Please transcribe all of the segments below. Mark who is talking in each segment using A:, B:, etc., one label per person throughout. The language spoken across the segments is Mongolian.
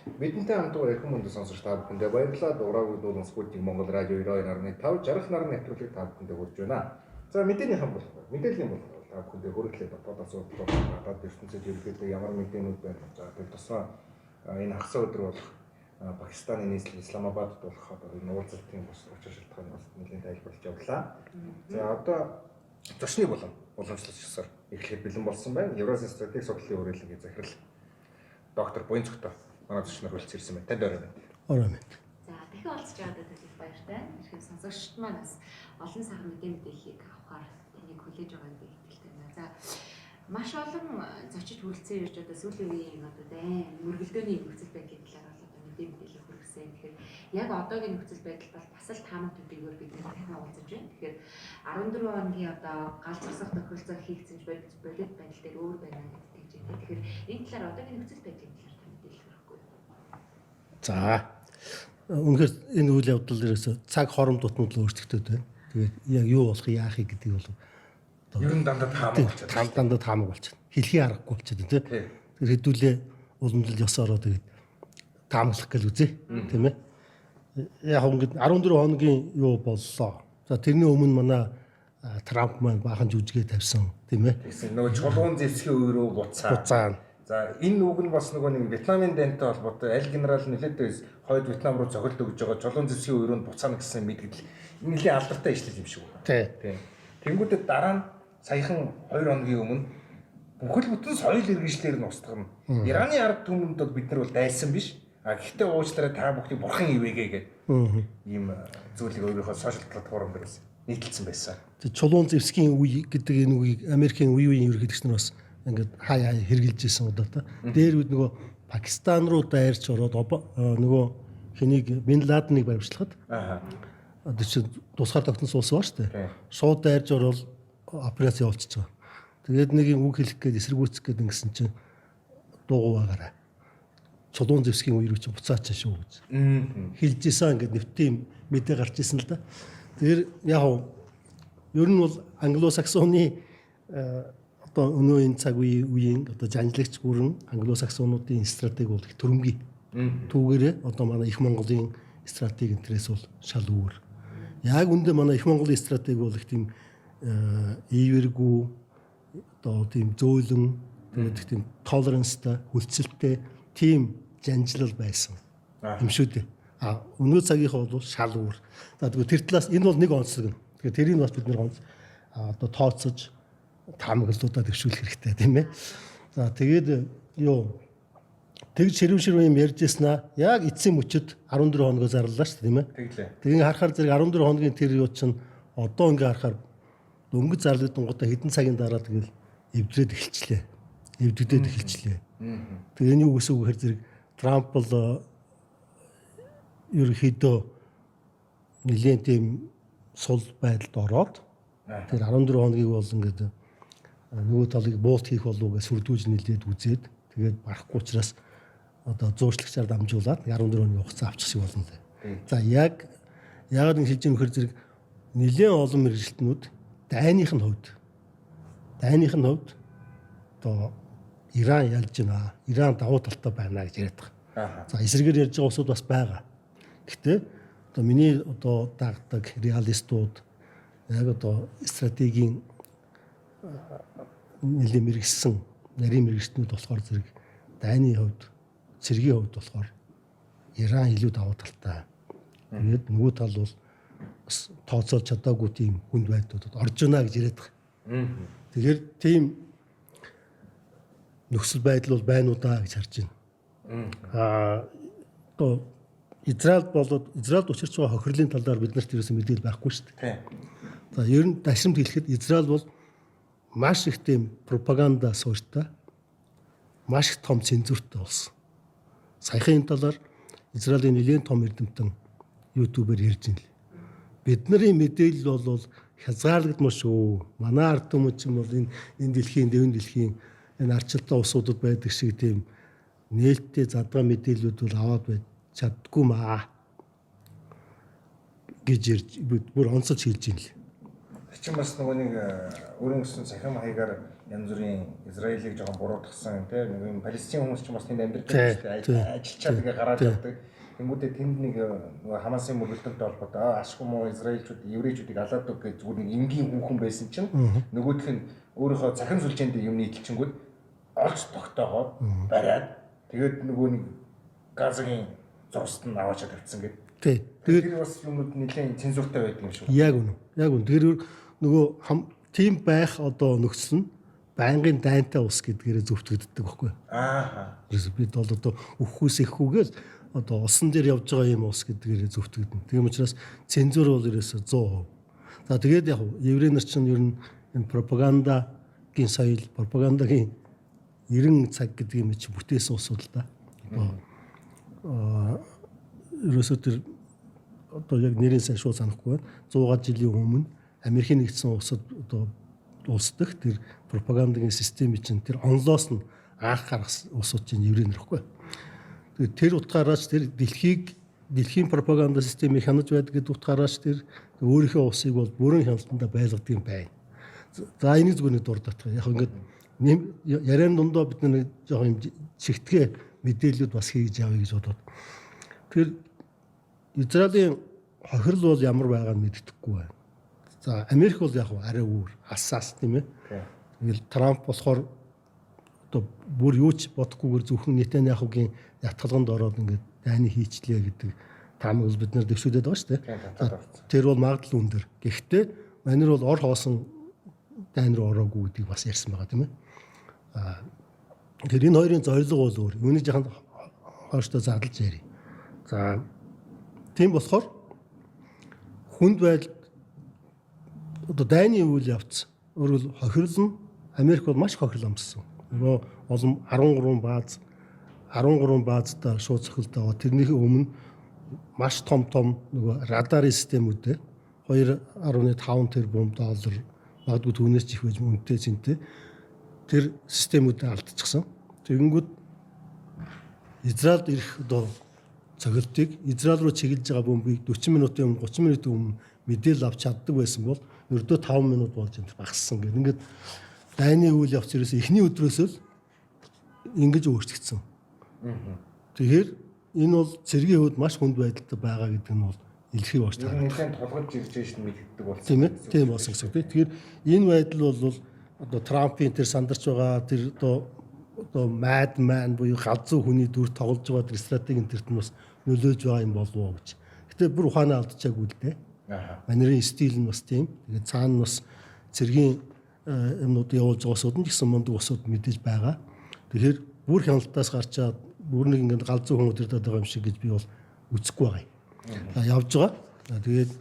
A: Бидэнтэй хамтдаа эрхэм мөндөд сонсогч та бүхэндээ баярлалаа. Ураагүй дуулан Спутник Монгол радио 92.5 60 нарны нэвтрүүлэг та бүхэндээ хүрж байна. За мэдээнийхэн бол мэдээллийн бол та бүхэндээ хүргэлээ дотоодоос гадаад ертөнцид ерөнхийдөө ямар мэдээнүүд байна. За тэр тусмаа энэ хагас өдөр бол Пакистаны нийслэл Исламабадд болох одоо энэ уулзалтын бас учир шалтгаан бас нэлээд тайлбарлаж явлаа. За одоо зочны уламжлалчсаар эхлэхэд бэлэн болсон байна. Евразийн стратеги судлалын хүрээлэнгийн захирал доктор Буян Цогтой манай зочноор хүрэлцэн ирсэн байна. Танд орой байна.
B: Орой байна.
C: За дахин олцож байгаадаа төлөв баяртай. Хэрхэн сонсогчд маань бас олон сайхан мэдээллийг авахаар энийг хүлээж байгааг би итгэлтэй байна. За маш олон зочид хүрэлцэн ирж одоо сүүлийн үеийн одоо мөргөлдөөний нөхцөл байдлын талаар бол одоо мэдээлэл хүргэсэн. Тэгэхээр яг одоогийн нөхцөл байдал бол бас л таамаг төдийгөр бид дахин уулзаж байна. Тэгэхээр 14 хоногийн одоо гал зогсох тохиолдол хийгдсэн бодит байдал дээр өөр байна гэдэг чинь. Тэгэхээр энэ талаар одоогийн нөхцөл байдлын талаар мэдээлэл өгөхгүй.
B: За үнэхээр энэ үйл явдал дээрээс цаг хором дутмал өөрчлөгдөд байна. Тэгээд яг юу болох яахыг гэдэг бол
A: ер нь дандаа таамаг болчиход
B: дандаа таамаг болчихно. Хэлхий аргагүй болчиход тийм. Тэр хэдүүлээ уламжлал ёсороо тэгээд таамаглах гэл үзье тийм ээ. Яг ингээд 14 хоногийн юу боллоо. За тэрний өмнө манай Трамп маань баахан жүжигээ тавьсан тийм ээ.
A: гэсэн нөгөө чулуун зэвсгийн үе рүү буцаа. За энэ үг нь бас нөгөө нэг Вьетнамын дантай холбоотой аль генерал нэлээдээс хойд Вьетнам руу цохилт өгж байгаа чулуун зэвсгийн үе рүү буцаана гэсэн мэдгэл нэлийн алдартай ижлэл юм шиг байна. Тийм. Тэнгүүдэд дараа нь саяхан 2 хоногийн өмнө бүхэл бүтэн соёл иргэншлэр нь устгана. Ираны ард түмэнд бол бид нар бол дайсан биш. А гэхдээ уучлаарай та бүхний бурхан ивэгээ гэдэг ийм зүйлийг өөрийнхөө сошиал платформ дээрээс нийтэлсэн байсан.
B: Чулуун зэвсгийн үе гэдэг энэ үеийг Америкийн үеийн ерөнхийлөгч нар бас ингээд хаяа хэрглэж ирсэн удаа та. Дээр үед нөгөө Пакистан руу дайрч ороод нөгөө хэнийг Бин Ладеныг баримтлахад одоо чи тусгаар тогтносон улс ба штэ. Шууд дайрж ороод операц явуулчихж байгаа. Тэгээд нэг юм үг хэлэх гээд эсэргүүцэх гээд ингэсэн чинь дуугаагаараа чулуун зэвсгийн үе рүү чи буцаач шүү гэж. Хэлжсэн ингээд нэвтийн мэдээ гарч ирсэн л да. Тэгэхээр яг ер нь бол англосаксоны одоо өнөөний цаг үеийн одоо жанжлагч бүрэн англосаксонуудын стратеги бол их төрөмгий. Түүгээрээ одоо манай их Монголын стратеги интерес бол шал өөр. Яг үндэ манай их Монголын стратеги бол их тийм ийвэргүй одоо тийм зөөлөн тэгээд тийм толеранстай, хүлцэлтэй тийм жанжлал байсан юм шүү дээ. Өнөө цагийнхаа бол шал өөр. За тэгвэл тэр талаас энэ бол нэг онцлог нь. Тэгэхээр тэрийг бас бид нэр одоо тооцож таамаглалуудаа төвшүүлэх хэрэгтэй тийм ээ. За тэгээд тэгж ширүүн юм ярьжсэнаа яг эцсийн мөчөд 14 хоногоо зарлаа шүү дээ тийм ээ. Тэгээд харахаар зэрэг 14 хоногийн тэр юу чинь одоо ингээ харахаар дөнгөж зарлагдангуудаа хэдэн цагийн дараа тэгэл эвдрээд эхэлчлээ. Эвдэгдээд эхэлчлээ. Тэгээд энэ юу гэсэн үг гэхээр зэрэг Трамп бол ерөнхийдөө нэлээд тийм сул байдалд ороод тэр 14 хоногийг бол ингээд нөгөө талыг буут хийх болов гэж сүрдүүлж нэлээд үзээд тэгээд барахгүй учраас одоо зуурчлагчаар дамжуулаад 14 хоногийн хугацаа авчих шиг болно лээ. За яг нэг хэлж юм хэр зэрэг нэлээд олон мэргэжилтнүүд дайных нь хувьд одоо Иран ялж байна. Иран давуу талтай байна гэж яриад байгаа. За эсрэгээр ярьж байгаа усуд бас байгаа. Гэхдээ одоо миний одоо дагдаг реалистууд яг одоо стратегийн нэлээд мэрэгсэн нарийн мэрэгчнүүд болохоор зэрэг дайны хувьд цэргийн хувьд болохоор Иран илүү давуу талтай. Тэгээд нөгөө тал бол бас тооцоолж чадаагүй тийм хүнд байдлуудад орж байна гэж яриад байгаа. Тэгэхээр тийм нөхцөл байдал бол байна уу даа гэж харж байна. Одоо Израильд учирч байгаа хохирлын талаар бид нарт ерөөсөн мэдээлэл байхгүй шүү дээ. За ер нь дашрамд хэлэхэд Израиль бол маш их тийм пропаганда суурьтай, маш их том цензуртай болсон. Саяхан энэ талаар Израилийн нэлээд том эрдэмтэн YouTube-ээр ярьж байна. Бидний мэдээлэл бол хязгаарлагдмал шүү. Манай ард түмэн ч юм бол энэ дэлхийн энэ арчилтаа усуудад байдаг шиг тийм нээлттэй задгаа мэдээллүүд бол аваад байж чаддгүй маа гэж бүр онцолж хэлж байна л.
A: Чин бас нөгөө нэг өрөнгөсөн цахим хаягаар янз бүрийн Израилийг жоохон буруутгасан тийм нэг юм Палестин хүмүүс ч бас тэнд амьдарч байгаа шүү дээ. Ажилчаад ингээ гараад явдаг. Тэнгүүдээ тэнд нэг нөгөө Хамасын мөрөлдөнтэй холбоотой ашгүй муу Израильчууд еврейчүүдийг алаад өг гэж зүгээр нэг энгийн хүүхэн байсан чинь нөгөөх нь өөрийнхөө захин сүлжээнд юм нийтэлчингүүд олж тогтоогоод бариад тэгээд нөгөө нэг газрын зурст нь аваачаад тавьсан гэдэг. Тэгээд бас юмуд нэлээд цензуртай байдаг юм шиг.
B: Яг үнэ. Тэр нөгөө тийм байх одоо нөхцөл нь байнгын дайнтай ус гэдгээрээ зөвтгөгддөг байхгүй. Тэрс бид бол одоо өхөхөөс ихгүйгээр одоо усан дээр явж байгаа юм ус гэдгээрээ зөвтгөгдөн. Тийм учраас цензур бол ерөөсө 100%. За тэгээд яг еврей нар чинь ер нь энэ пропагандагийн соёл, пропагандагийн 90 цаг гэдэг юм чи бүтээсэн усуд л да. Ерөөсө тэр одоо яг нэрийн сайн шууд санахгүй байна. 100 жилийн өмнө Америкийн нэгдсэн улсад одоо улс дэх тэр пропагандагийн системийг чинь тэр онлоос нь анх гаргасан улсууд чинь еврей нар ихгүй. Тэгээд тэр утгаараас тэр дэлхийн пропаганда системийг хянаж байдаг гэдэг утгаараас тэр өөрийнхөө улсыг бол бүрэн хяналтандаа байлгадаг юм байна. За энийг зүгээр нэг дурдах. Яг ингээд яриан дундаа бид нэг жоох юм чигтгэ мэдээлэлүүд бас хийж явъя гэж бодоод. Тэр Израилийн хохирол бол ямар байгааг нь мэддэхгүй байна. За Америк бол яг арай өөр асаас тийм ээ. Тэгэл Трамп болохоор одоо бүр юу ч бодохгүйгээр зөвхөн Нетаньяхугийн ятгалганд ороод ингээд дайны хийчлээ гэдэг таамаг бид нар дэвшүүлээд байгаа шүү дээ. Тэр бол магадлал өндөр. Гэхдээ манайр бол ор хоосон дайн руу ороогүй гэдгийг бас ярьсан байгаа тийм ээ. Тэр энэ хоёрын зорилго бол өөр. Үүнийг жахан хойштоо зарлж ярив. За тийм болохоор хүнд байдал одоо дайны үйл явц өөрөөр хохирол нь Америк бол маш хохирол амссан. Нөгөө олон 13 баазтай шууд цохилтой байгаа. Тэрнийхээ өмнө маш том нөгөө радарын системүүдээр 2.5 тэрбум доллар магадгүй түүнээс ч их байж үнэтэй зинтэй тэр системүүдээ алдчихсан. Тэгэнгүүт Израильд ирэх одоо цохилтыг Израиль руу чиглэж байгаа бомбыг 40 минутын өмнө 30 минутын өмнө мэдээлэл авч чаддаг байсан бол ердөө 5 минут болж энэ багассан гэх. Ингээд дайны үйл явц ерөөсөө эхний өдрөөсөө л ингэж өөрчлөгдсөн. Тэгэхээр энэ бол цэргийн хувьд маш хүнд байдалтай байгаа гэдэг нь бол илэрхий болж байгаа.
A: Нэлээд толгойж ирж байгаа шүү мэддэг болсон.
B: Тийм ээ. Тийм болсон гэсэн үг. Тэгэхээр энэ байдал бол одоо Трампын тэр сандарч байгаа тэр одоо madman буюу галзуу хүний дүр тоглож байгаа тэр стратегийн тэрт нь бас нөлөөж байгаа юм болов уу гэж. Гэтэ бүр ухаанаа алдчихаагүй л дээ. Манерын стил нь бас тийм. Тэгээд цаана бас цэргийн юмнууд явуулж байгаа усуд нь гэсэн мундаг усуд мэдээж байгаа. Тэгэхээр бүр хяналтаас гарчаад бүр нэг ингээд галзуу хүн өдөрдөд байгаа юм шиг гэж би бол үзэхгүй байгаа юм. Явж байгаа. Тэгээд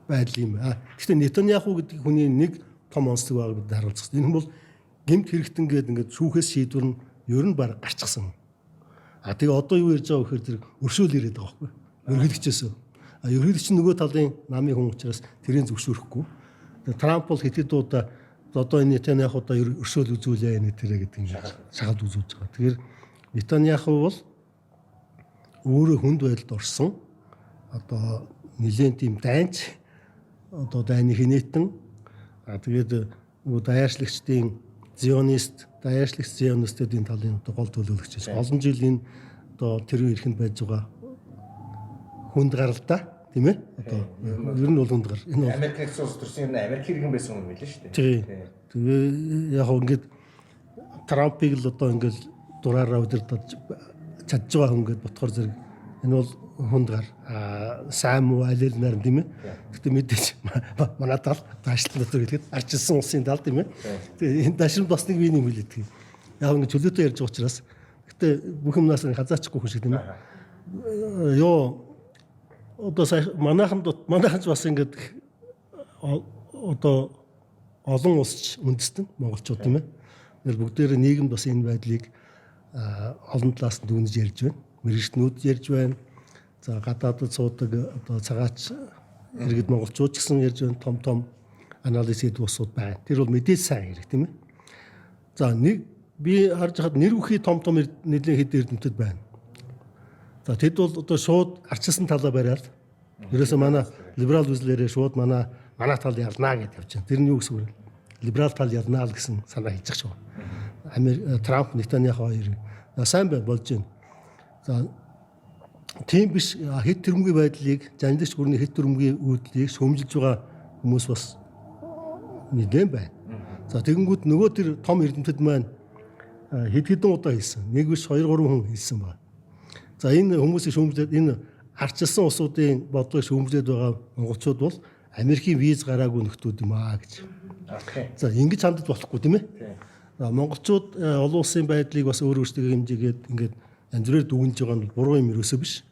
B: байдал юм. Гэхдээ Нетаньяху гэдэг хүний нэг том онцлог байгааг бид харуулчихсан. Энэ бол гэмт хэрэгтэн гээд ингээд шүүхээс шийдвэр нь ер нь баг гарчихсан. Тэгээ одоо юу ярьж байгаа вэхээр тэр өршөөл ирээд байгаа байхгүй. Ерөнхийлөгчөөсөө. Ерөнхийлөгч нөгөө талын намын хүн учраас тэрийг зөвшөөрөхгүй. Трамп бол хэдий дуудаа одоо энэ Нетаньяху одоо өршөөл үзүүлээ энэ тэрэ гэдэг юм шахалт үзүүлж байгаа. Тэгэхээр Нетаньяху бол өөрөө хүнд байдалд орсон. Одоо нэлээд тийм дайнч одоо дайны хинэтэн тэгээд нөгөө даяарчлагчдын даяарчлагч зионистуудын талын одоо гол төлөөлөгч гэж олон жилийн одоо тэр эрхэнд байж байгаа хүнд гаралтай тийм ээ одоо ер нь бол хүнд гар энэ бол
A: Америкээс улс төрсөн юм Америк иргэн байсан юм билээ шүү дээ.
B: Тэгээ яг ингээд Трампыг л одоо ингээд дураараа удирдах чадж байгаа хүн гээд ботхоор зэрэг энэ бол хүнд гар сайн муу аль аль нар тийм ээ. Гэтэ мэдээж манай тал даашлан дотор хэлгээд арчилсан улсын тал тийм ээ. Тэгээ энэ даашрам бас нэг юм хэлээд. Яг ингээд чөлөөтэй ярьж байгаа учраас гэтэ бүх юмнаас хазаачихгүй хүн шиг тийм ээ. Йоо одоо манайхан бас ингээд одоо олон улсч үндэстэн монголчууд тийм ээ. Тэгэл бүгдээрээ нийгэмд бас энэ байдлыг олон талаас нь дүгнэж ярьж байна. Мэргэжтнүүд ярьж байна. За гадаадд суудаг одоо цагаач иргэд монголчууд ч гэсэн ярьж байна. Том анализ хийдэг усуд байна. Тэр бол мэдээж сайн хэрэг тийм ээ. За нэг би харж хахад нэр бүхий том нэлийн хэд эрдэмтэд байна. За тэд бол одоо шууд арчилсан талаа бариад ерөөсөө манай либерал үзлээрээ шууд манай тал ялнаа гэж явж байна. Тэр нь юу гэсэн үг вэ? либерал тал ярнаа л гэсэн санаа хэлж байгаа. Трамп Нетаньяху хоёр сайн болж байна. За тийм биш хэд төрөмгийн байдлыг жанлагч гүрний хэд төрөмгийн үүдлийг шөмжилж байгаа хүмүүс бас нэгэн байна. За тэгэнгүүт нөгөө тэр том эрдэмтэд маань хэд хэдэн удаа хэлсэн. Нэг биш 2 3 хүн хэлсэн байна. За энэ хүмүүсийн шүүмжлээд энэ арчилсан улсуудын бодлогыг шүүмжлээд байгаа монголчууд бол Америкийн виз гараагүй нөхдүүд юм аа гэж. За ингэж хандаж болохгүй тийм ээ. Монголчууд олон улсын байдлыг бас өөр өөрсдөө хэмжээгээд ингээд янз бүрээр дүгнэж байгаа нь буруу юм ерөөсөө биш.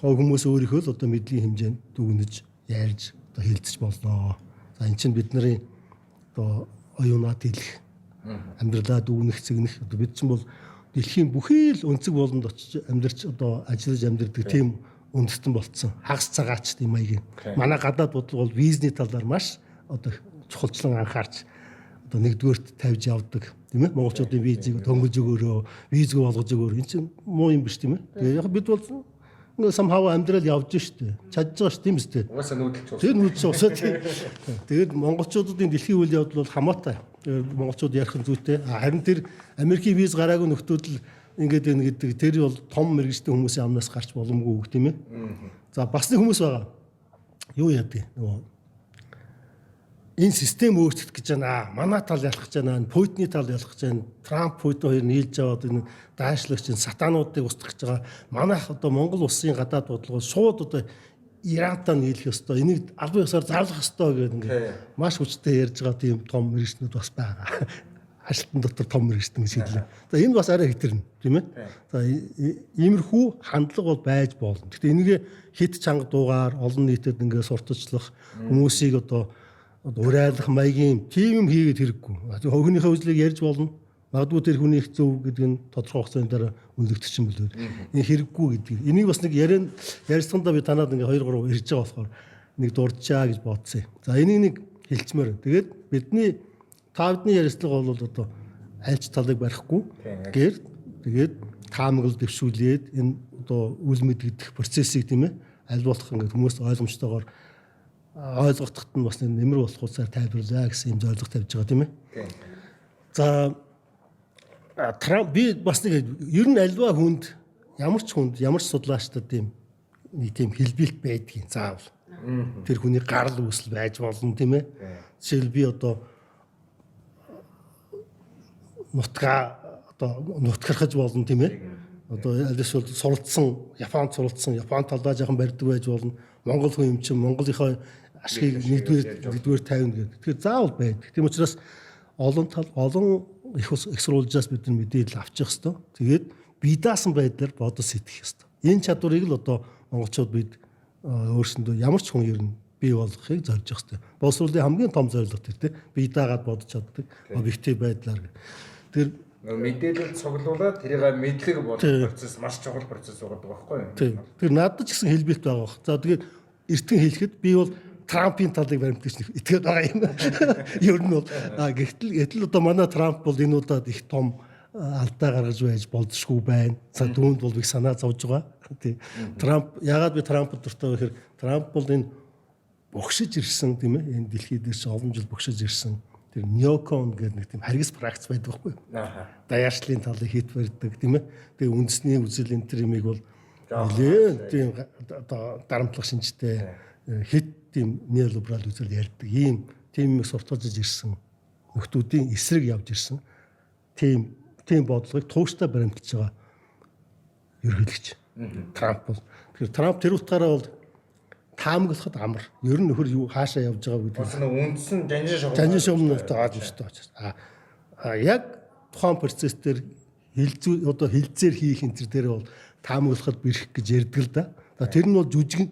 B: Хүмүүс өөрийнхөө л одоо мэдлийн хэмжээнд дүгнэж ярьж одоо хилцэж болноо. За эн чинь бидний одоо оюунаад хэлэх амьдралаа дүгнэх зэгнэх одоо бид чинь бол дэлхийн бүхий л өнцөг болонд очиж амьдарч одоо ажиллаж амьдардаг тийм үндэстэн болцсон. Хагас цагаач тийм маягийн. Манай гадаад бодлого бол визний талаар маш одоо чухалчлан анхаарч одоо нэгдүгээрт тавьж явдаг тийм ээ. Монголчуудын визийг төнгөж өгөөрөө, визг болгож өгөөрөө. Энэ чинь муу юм биш тийм ээ. Тэгээ яг бид бол somehow амьдрал явж штэ. Чадж байгаа ш тийм үстэй.
A: Угаасаа нүүдэлч ус.
B: Тэр нүүдэлч усаа тийм. Тэгээд монголчуудын дэлхийн үйл явдал бол хамаатай. Монголчууд ярих нь зүйтэй. Харин тэр Америкийн виз гараагүй нөхдүүд л ингээд байна гэдэг тэр бол том мэрэгжлийн хүмүүсийн амнаас гарч боломгүй үг тийм ээ. За бас нэг хүмүүс байгаа. Юу яадаг нөгөө энэ систем өөрчлөх гэж байна. Манай тал ялах гэж байна. Путины тал ялах гэж байна. Трамп Путин хоёр нийлж аваад энэ даашлагч сатануудыг устгах гэж байгаа. Манайх одоо Монгол улсын гадаад бодлого шууд одоо Ирантай нийлэх ёстой. Энийг албан ёсоор зарлах ёстой гэдэг ингээд маш хүчтэй ярьж байгаа тийм том мэрэгчнүүд бас байгаа. Ажилтан дотор том мэрэгчтэн шийдлээ. За энэ бас арай хэтэрнэ тийм ээ. За иймэрхүү хандлага бол байж болно. Гэхдээ энийг хит чанга дуугаар олон нийтэд ингээд сурталчлах хүмүүсийг одоо урайлах маягийн тийм юм хийгээд хэрэггүй. Хөвгнийхээ үзлийг ярьж болно. Магадгүй тэр хүний их зөв гэдэг нь тодорхой хугацааны дараа үнэлэгдэх юм болоо. Энэ хэрэггүй гэдэг. Энийг бас нэг ярьцгаандаа би танаад ингээ 2 3 ирж байгаа болохоор нэг дурджаа гэж бодсон. За энийг нэг хэлчмээр. Тэгээд бидний тавдны ярьцлага бол одоо альч талыг барихгүй. Тэгээд таамаглал дэвшүүлээд энэ одоо үл мэдгдэх процессыг тийм ээ аль болох ингээ хүмүүст ойлгомжтойгоор ойлгохдоход нь бас нэмэр болох усаар тайлбарлаа гэсэн юм зорилго тавьж байгаа тийм ээ. За Трамп би бас нэг ер нь альва хүнд ямар ч судлаачдад тийм нэг тийм хэлбэлт байдгийг заавал. Тэр хүний гарал үүсэл байж болно тийм ээ. Жишээл би одоо нутгархаж болно тийм ээ. Одоо альвал суралцсан, Японд суралцсан, Японд талдаа жоохон барьдаг байж болно. Монгол хүн юм чинь Монголынхоо ашгийг нэгдүгээр тавина гэдэг. Тэгэхээр заавал байдаг. Тийм учраас олон их сурвалжаас бид нар мэдээлэл авчих хэвээр. Тэгээд бие даасан байдлаар бодож сэтгэх хэвээр. Энэ чадварыг л одоо монголчууд бид өөрсөндөө ямар ч хүн ер нь бий болгохыг зорж байгаа хэвээр. Боловсруулалтын хамгийн том зорилго тэр тийм бие даагаад бодож чаддаг объектив байдлаар. Тэр
A: мэдээлэл цуглуулад тэрийг мэдлэг болгох процесс маш чухал процесс байгаа байхгүй юу?
B: Тийм. Тэр надад ч гэсэн хэлбэлт байгаа бох. За тэгээд эртхэн хэлэхэд би бол Трампын талыг баримтгаж итгээд байгаа юм. Ер нь бол гэтэл одоо манай Трамп бол энэ удаад их том алдаа гаргаж байж болзошгүй байна. За түүнд бол их санаа зовж байгаа. Тийм. Трамп яагаад би Трампд дуртай вэ гэхээр Трамп бол энэ богшиж ирсэн тийм ээ. Энэ дэлхийд дэс олон жил богшиж ирсэн. Тэр неокон гэдэг нэг тийм харгас практик байдаг байхгүй юу? Даяаршлын талыг хит барьдаг тийм ээ. Тэгээ үндэсний үзэл энэ төр юмыг бол нэлээд тийм одоо дарамтлах шинжтэй хит тийм неолиберал үзэл ярьдаг. Ийм тийм юм сурталчилж ирсэн нөхдүүдийн эсрэг явж ирсэн. Тийм бодлогыг тууштай баримталж байгаа ерөнхийлөгч Трамп бол. Тэгэхээр Трамп тэр утгаараа бол таамаглахад амар. Ер нь нөхөр юу хаашаа явж байгаа гэдэг.
A: Бас нэг үндсэн
B: жанжин шугамтай гаж өстой очиж. Яг тухайн процесс дээр хилцээр хийх энэ төр дээр бол таамаглахад бэрх гэж ярьдаг л да. Тэр нь бол жүжиг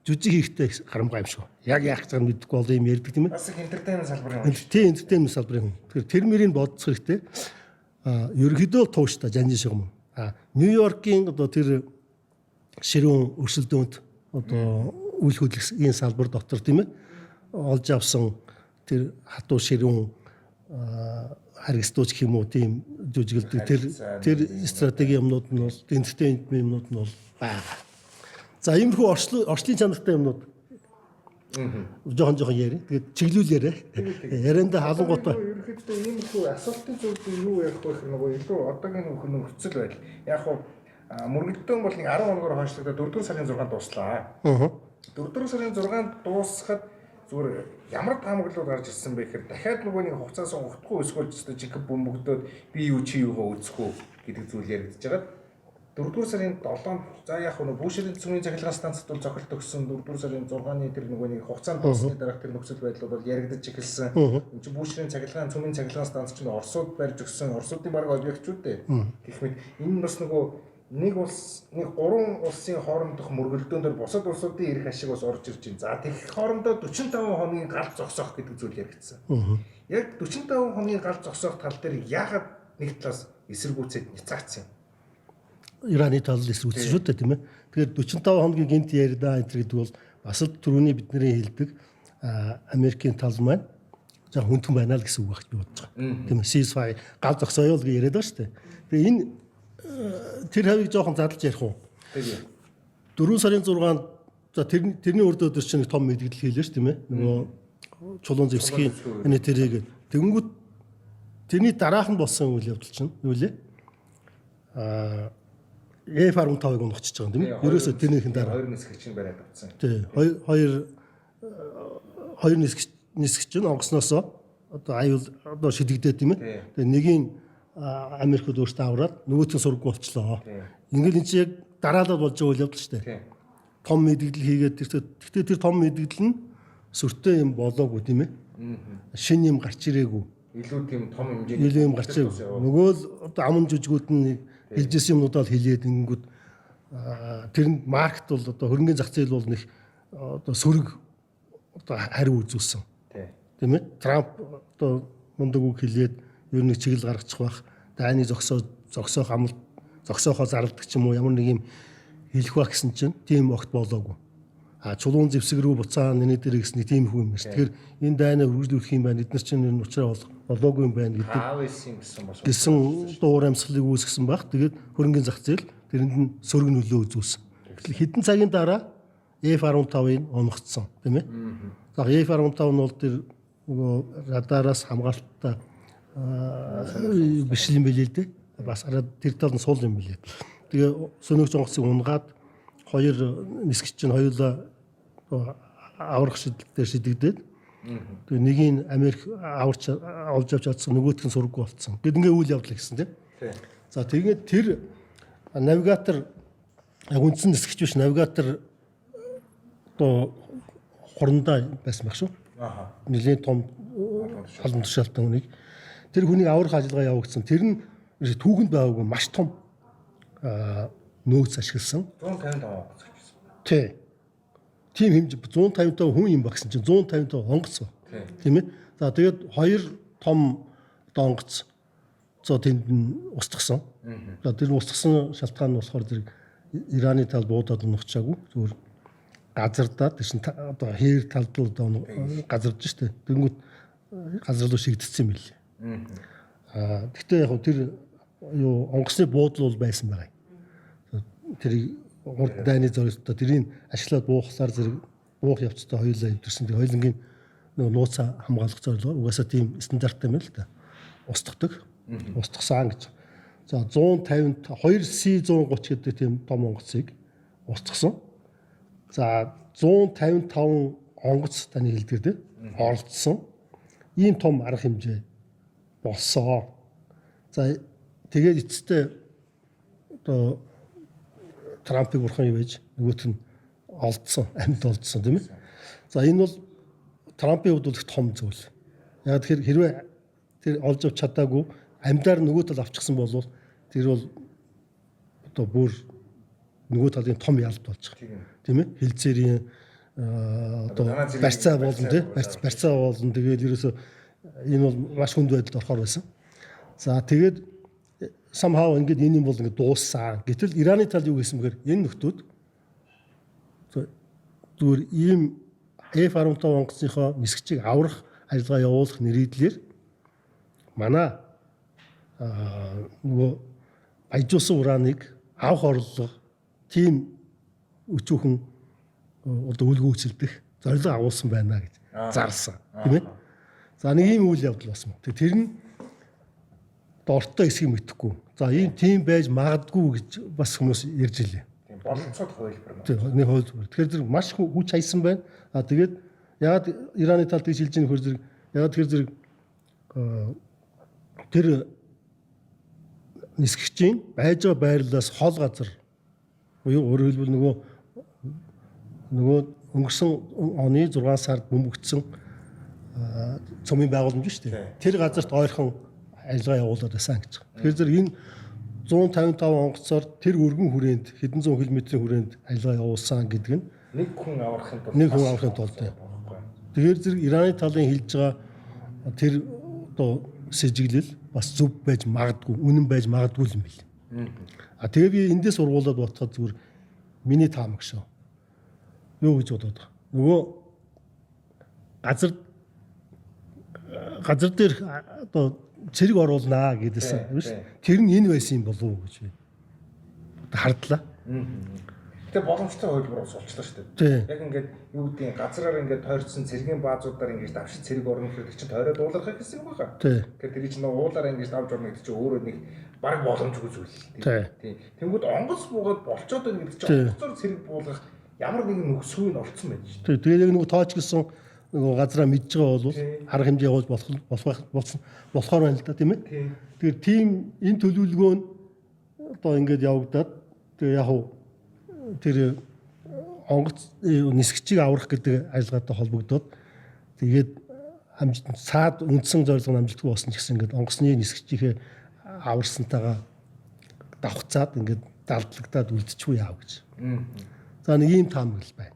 B: хийхтэй харамгай юм шиг. Яг яах гэж байгааг мэдэхгүй бол юм ярьдаг тийм ээ.
A: Бас их entertainment салбарын юм.
B: Тийм entertainment салбарын хүн. Тэгэхээр тэр мөрийг бодцох хэрэгтэй. Ерөнхийдөө тууштай жанжин шугам. Нью-Йоркийн одоо тэр ширүүн өрсөлдөөнд одоо үйл хөдлөлийн салбар дотор тийм ээ олж авсан тэр хатуу ширүүн харгастууч гэх юм уу тийм жүжиглдэг тэр стратеги юмнууд нь бол entertainment юмнууд нь бол байгаа. За иймэрхүү орчлын чанартай юмнууд Жохон яри. Тэгээд чиглүүлээрээ. Ярианда халангуудаа
A: ерөнхийдөө ийм их асуултын зүйлийг юу ярих вэ гэх нөгөө илүү одоогийн нөхцөл байдал. Яг хуу мөргөлдөөн бол нэг 10 хоногоор хойшлогдоод 4 сарын 6-нд дуслаа. 4 сарын 6-нд дуусахад зүгээр ямар таамаглалууд гарч ирсэн бэ гэхээр дахиад нөгөө нэг хугацаас угтахгүй өсгөлж өстө жиг бөмбөгдөөд би юу чи юугаа үзэхгүй гэдэг зүйл яригдж байгаа. 4 сарын 7-нд за яг нөгөө Бүүшэрийн цөмийн цахилгаан станцд бол цохилт өгсөн 4 сарын 6-ны тэр нөгөө нэг хугацаанд дуусны дараах тэр нөхцөл байдлууд бол яригдж эхэлсэн. Энд чинь Бүүшэрийн цахилгаан цөмийн цахилгаан станц чинь Оросууд барьж өгсөн. Оросуудын баг объектчүүд дээ. Гэх мэт энэ нь бас нөгөө нэг улс нэг гурван улсын хоорондох мөргөлдөөндөр бусад улсуудын эрх ашиг бас орж ирж байна. За тэгэх хоорондоо 45 хоногийн гал зогсоох гэдэг зүйл яригдсан. Яг 45 хоногийн гал зогсоох тал дээр яагаад нэг талаас эсэргүүцээд няцаацсан юм?
B: Ираны тал эсрүүцсэн шүү дээ тийм ээ. Тэгэхээр 45 хоногийн гинт ярида энэ гэдэг бол бас л түрүүний бидний хэлдэг Америкийн тал маань за хүндхэн байна л гэсэн үг багт би бодож байгаа. Тийм ээ. Ceasefire гал зогсоё л гэж яриад байгаа шүү дээ. Тэгээ энэ тэр хавийг жоохон задлж ярих уу? 4 сарын 6-нд за тэрний урд өдөр чинь том мэдгдэл хийлээ ш тийм ээ. Нөгөө Чулуун Зевсгийн энэ тэрийг тэгэнгүүт тэрний дараах нь болсон үйл явдал чинь юу лээ? F-15-ыг унагчиж байгаа юм тийм ээ. Ерөөсөө тэрнийхэн дараа
A: хоёр нисгч чинь бариад авсан.
B: Тий. Хоёр нисгч чинь онгосноос одоо аюул одоо шидэгдээ тийм ээ. Тэгээ нэгийг Америкд өөртөө аваад нөгөөт нь сургуу болчлоо. Ингээл энэ чинь яг дараалал болж байгаа үйл явдал шүү дээ. Том мэдгдэл хийгээд гэхдээ тэр том мэдгдэл нь сүртэй юм болоогүй тийм ээ. Шин юм гарч ирээгүй.
A: Илүү тийм том хэмжээний
B: юм гарч ирээгүй. Нөгөө л одоо аман жүжгүүд нь хэлжсэн юмнуудаа л хэлээд ингэнгүүт тэр нь маркет бол одоо хөрөнгөний зах зээл бол нэг одоо сөрөг одоо хариу үзүүлсэн. Тийм ээ. Трамп одоо мундаг үг хэлээд ер нь чиглэл гаргачих бах дайны зогсоох амлалт зогсоохоо зарладаг ч юм уу ямар нэг юм хэлэх байх гэсэн чинь тийм огт болоогүй. Чулуун зэвсэг рүү буцаан нэ дээр гэсэн тийм их юм байна. Тэгэхээр энэ дайнаа үргэлжлүүлэх юм байна. Эдгээр чинь энэ учраас болоогүй юм байна гэдэг. Гэсэн дуур амьсгалыг үүсгэсэн баг. Тэгээд хөрөнгөний зах зээл тэрэнд нь сөрөг нөлөө үзүүлсэн. Хэдэн цагийн дараа F-15-ыг унагцсан тийм ээ. За F-15 нь бол тэр нөгөө радараас хамгаалттай биш юм билээ л дээ. Бас тэр тал нь суул юм билээ. Тэгээ сөнөөгч онгоцыг унгаад хоёр нисгч чинь хоёулаа аврах шийдэлээр шийдэгдээд тэгээ нэгийг Америк аварч олж авч чадсан нөгөөх нь сургуу болцсон. Гэт ингээ үйл явдал гэсэн тийм. За тэгээд тэр навигатор үндсэн нисгч биш навигатор одоо хорондоо байсан баг шүү. Нилийн том халуун тушаалтан хүнийг тэр хүнийг аврах ажиллагаа явагдсан. Тэр нь түүхэнд байгаагүй маш том нөөц ашигласан.
A: 155 онгоц гэсэн.
B: Тий. Тийм хэмжээ 155 хүн юм багсан чинь 155 онгоц ба. Тийм ээ. За тэгээд хоёр том онгоц зоо тэнд нь устгасан. За тэр устгасан шалтгаан нь болохоор зэрэг Ираны тал буудаад унагчаагүй. Зүгээр газардаад тийм одоо хээр талд л одоо газарж штэ. Тэнгүүт газар руу шигдсэн юм билээ. Гэхдээ яг тэр юу онгоцны буудал бол байсан байгаа. Тэр урд дайны зорилттой тэрийг ашиглаад буухсаар зэрэг буух явцтай хоёулаа өвдөрсөн. Тэгээ хоёулангийн нөгөө нууцаа хамгаалах зорилгоор угаасаа тийм стандарттай юм л да. Устгадаг. Устгасан гэж. За 150 2C130 гэдэг тийм том онгоцыг устгасан. За 155 онгоц таны хэлдгээр тийм оролцсон. Ийм том арга хэмжээ болсон. За тэгээд эцэстээ одоо Трампыг бурхан юу байж нөгөөт нь олдсон, амьд олдсон тийм ээ. За энэ бол Трампын хувьд бол их том зүйл. Яг тэгэхээр хэрвээ тэр олж авч чадаагүй амьдаар нөгөө тал авчихсан бол тэр бол одоо бүр нөгөө талын том ялд болж байгаа. Тийм ээ. Хилцээрийн одоо барьцаа болно тийм барьцаа болно. Тэгээд ерөөсөө энэ бол маш хүнд байдалд орохоор байсан. За тэгээд somehow ингээд энэ юм бол ингээд дууссан. Гэтэл Ираны тал юу гэсэн бэхээр энэ нөхдүүд зүгээр ийм F-15 онгоцынхоо нисгчийг аврах ажиллагаа явуулах нэрийдлэр манай нөгөө баяжуулсан урааныг авах орлого тийм өчүүхэн одоо үлгүүцэлдэх зорилго агуулсан байна гэж зарсан тийм ээ. За нэг ийм үйл явдал болсон. Тэр нь дортой хэсгийг мэдэхгүй. За ийм тийм байж магадгүй гэж бас хүмүүс ярьж илээ.
A: Тийм бололцоод хувилбар.
B: Тийм нэг хувилбар. Тэгэхээр зэрэг маш хүч хайсан байна. Тэгээд ягаад Ираны талд гэж хэлж байгаа нөхөр зэрэг ягаад тэр зэрэг тэр нисгэгчийн байж байгаа байрлалаас хол газар буюу өөрөөр хэлбэл нөгөө өнгөрсөн оны 6 сард бөмбөгдсөн цомын байгууламж шүү дээ. Тэр газарт ойрхон ажиллагаа явуулаад байсан гэж. Тэгэхээр зэрэг энэ 155 онгоцоор тэр өргөн хүрээнд хэдэн зуун километрийн хүрээнд ажиллагаа явуулсан гэдэг нь
A: нэг хүн аврахын тулд
B: тэгэхээр зэрэг Ираны талын хэлж байгаа тэр одоо сэжиглэл бас зөв байж магадгүй, үнэн байж магадгүй юм бэл. Тэгээ би эндээс ургуулад бодоход зүгээр миний таамаг шүү. Юу гэж бодоод байгаа. Нөгөө газар дээр одоо цэрэг оруулнаа гэдээсэн тийм шүү. Тэр нь энэ байсан юм болов уу гэж би хардлаа.
A: Тэгээ боломжтой хувилбар ус болчихлоо шүү дээ. Яг ингээд юу гэдгийг газраар ингээд тойрцсон цэргийн баазуудаар ингээд давшин цэрэг орно гэхэд чинь тойроод уулархах гэсэн юм байна. Тэгэхээр тэр чинь уулаараа ингээд давж орно гэдэг чинь өөрөө нэг баг боломжгүй зүйл. Тийм. Тэнгүүд онгоц буугаад болцоод байна гэдэг чинь онгоцоор цэрэг буулгах ямар нэгэн нөхцөл нь олцсон байна шүү дээ.
B: Тэгээ яг нөгөө тооч гэсэн нөгөө газраа мэдж байгаа бол арга хэмжээ явуулж болохоор байна л да тийм ээ. Тэгэхээр тийм энэ төлөвлөгөө нь одоо ингээд явагдаад тэгээ яг тэр онгоц нисгчийг аврах гэдэг ажиллагаатай холбогдоод тэгээд цаад үндсэн зорилго нь амжилтгүй болсон ч гэсэн ингээд онгоцны нисгчийнхээ аварсантайгаа давхцаад ингээд далдлагдаад үлдчихгүй яав гэж. За нэг ийм таамаг л байна.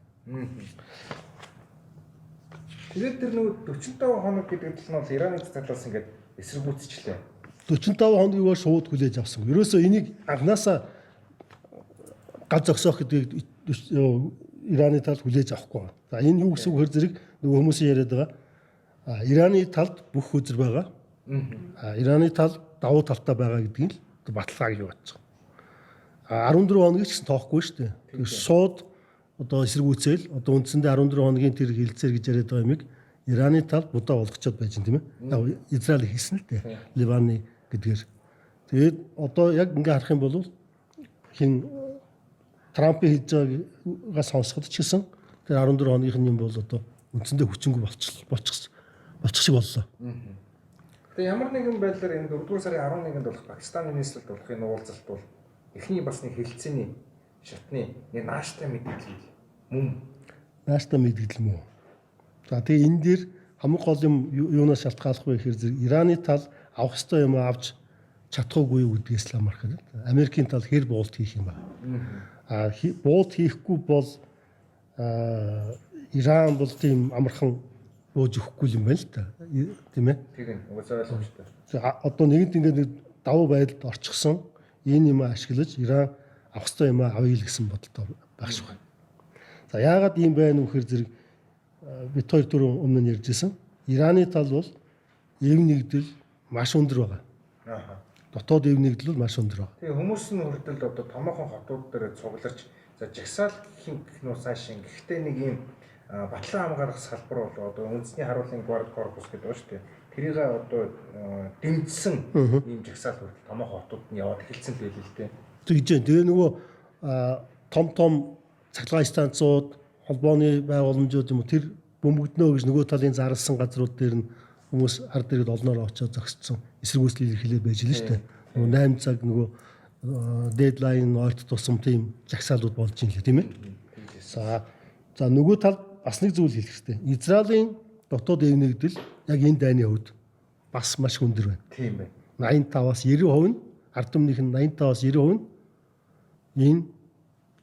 A: Тэгээд тэр нөгөө 45 хоног гэдэг нь бол Ираны талаас ингээд эсэргүүцчлээ.
B: 45 хоногийг шууд хүлээж авсан. Ерөөсөө энийг анханасаа гал зогсоох гэдгийг Ираны тал хүлээж авахгүй. За энэ юу гэсэн үг хэр зэрэг нөгөө хүмүүсийн яриад байгаа. Ираны талд бүх хөзөр байгаа. Ираны тал давуу талтай байгаа гэдгийг л баталгаа гэж бодож байгаа. 14 хоногийг ч гэсэн тоохгүй шүү дээ. Тэгэхээр шууд одоо эсэргүүцэл одоо үндсэндээ 14 хоногийн тэр хилцээр гэж яриад байгаа юмыг Ираны тал будаа болгочод байж юм тийм ээ. Яг Израиль хийсэн л дээ. Ливаны гэдгээр. Тэгээд одоо яг ингээ харах юм бол хин Трампын хийж байгаагаа сонсоход ч гэсэн тэр 14 хоногийн юм бол одоо үндсэндээ хүчингүй болчих шиг боллоо.
A: Тэгээ ямар нэгэн байдлаар энэ 4-р сарын 11-нд болох Пакистаны нийслэлд болох энэ уулзалт бол эхний бас нэг хэлцээний шатны нэг нааштай мэдээлэл мөн.
B: Нааштай мэдээлэл мөн. За тэгээ энэ дээр хамгийн гол юм юунаас шалтгаалах вэ гэхээр зэрэг Ираны тал авах ёстой юм авч чадахгүй юу гэдгээс л амарх. Америкийн тал хэр буулт хийх юм ба. Буулт хийхгүй бол Иран бол тийм амархан бууж өгөхгүй юм байна л та. Тийм ээ.
A: Тийм угаасаа ойлгомжтой.
B: Одоо нэгэнт ингээд давуу байдалд орчихсон энэ юм ашиглаж Иран авах ёстой юм авъя л гэсэн бодолтой байх шиг байна. За яагаад ийм байна вэ гэхээр зэрэг бид хоёр түрүү өмнө нь ярьжсэн. Ираны тал бол эв нэгдэл маш өндөр байгаа. Дотоод эв нэгдэл бол маш өндөр байгаа.
A: Тэгээ хүмүүс нь хүртэл одоо томоохон хотууд дээр цугларч за жагсаал гэх нөө цаашин гэхдээ нэг юм батлан хамгаалах салбар бол одоо үндэсний харуулын гвард корпус гэдэг байна шүү дээ. Тэрийг одоо дэмжсэн ийм жагсаал хүртэл томоохон хотууд нь яваад эхэлсэн байлээ л дээ.
B: Тэгж дээ. Тэгээ нөгөө том цахилгаан станцууд, холбооны байгууламжууд юм уу тэр бөмбөгднөө гэж нөгөө талын зарласан газрууд дээр нь хүмүүс ард иргэд олноор очиод зогсцсон эсэргүүцэл хэлээ байж л шүү дээ. Нөгөө 8 цаг нөгөө дедлайн ойрт тусам тийм жагсаалууд болж юм лээ тийм ээ. За нөгөө тал бас нэг зүйл хэлэх хэрэгтэй. Израилийн дотоод эв нэгдэл яг энэ дайны хувьд бас маш өндөр байна.
A: Тийм байна.
B: 85-аас 90% нь ард түмнийх нь 85-аас 90% нь энэ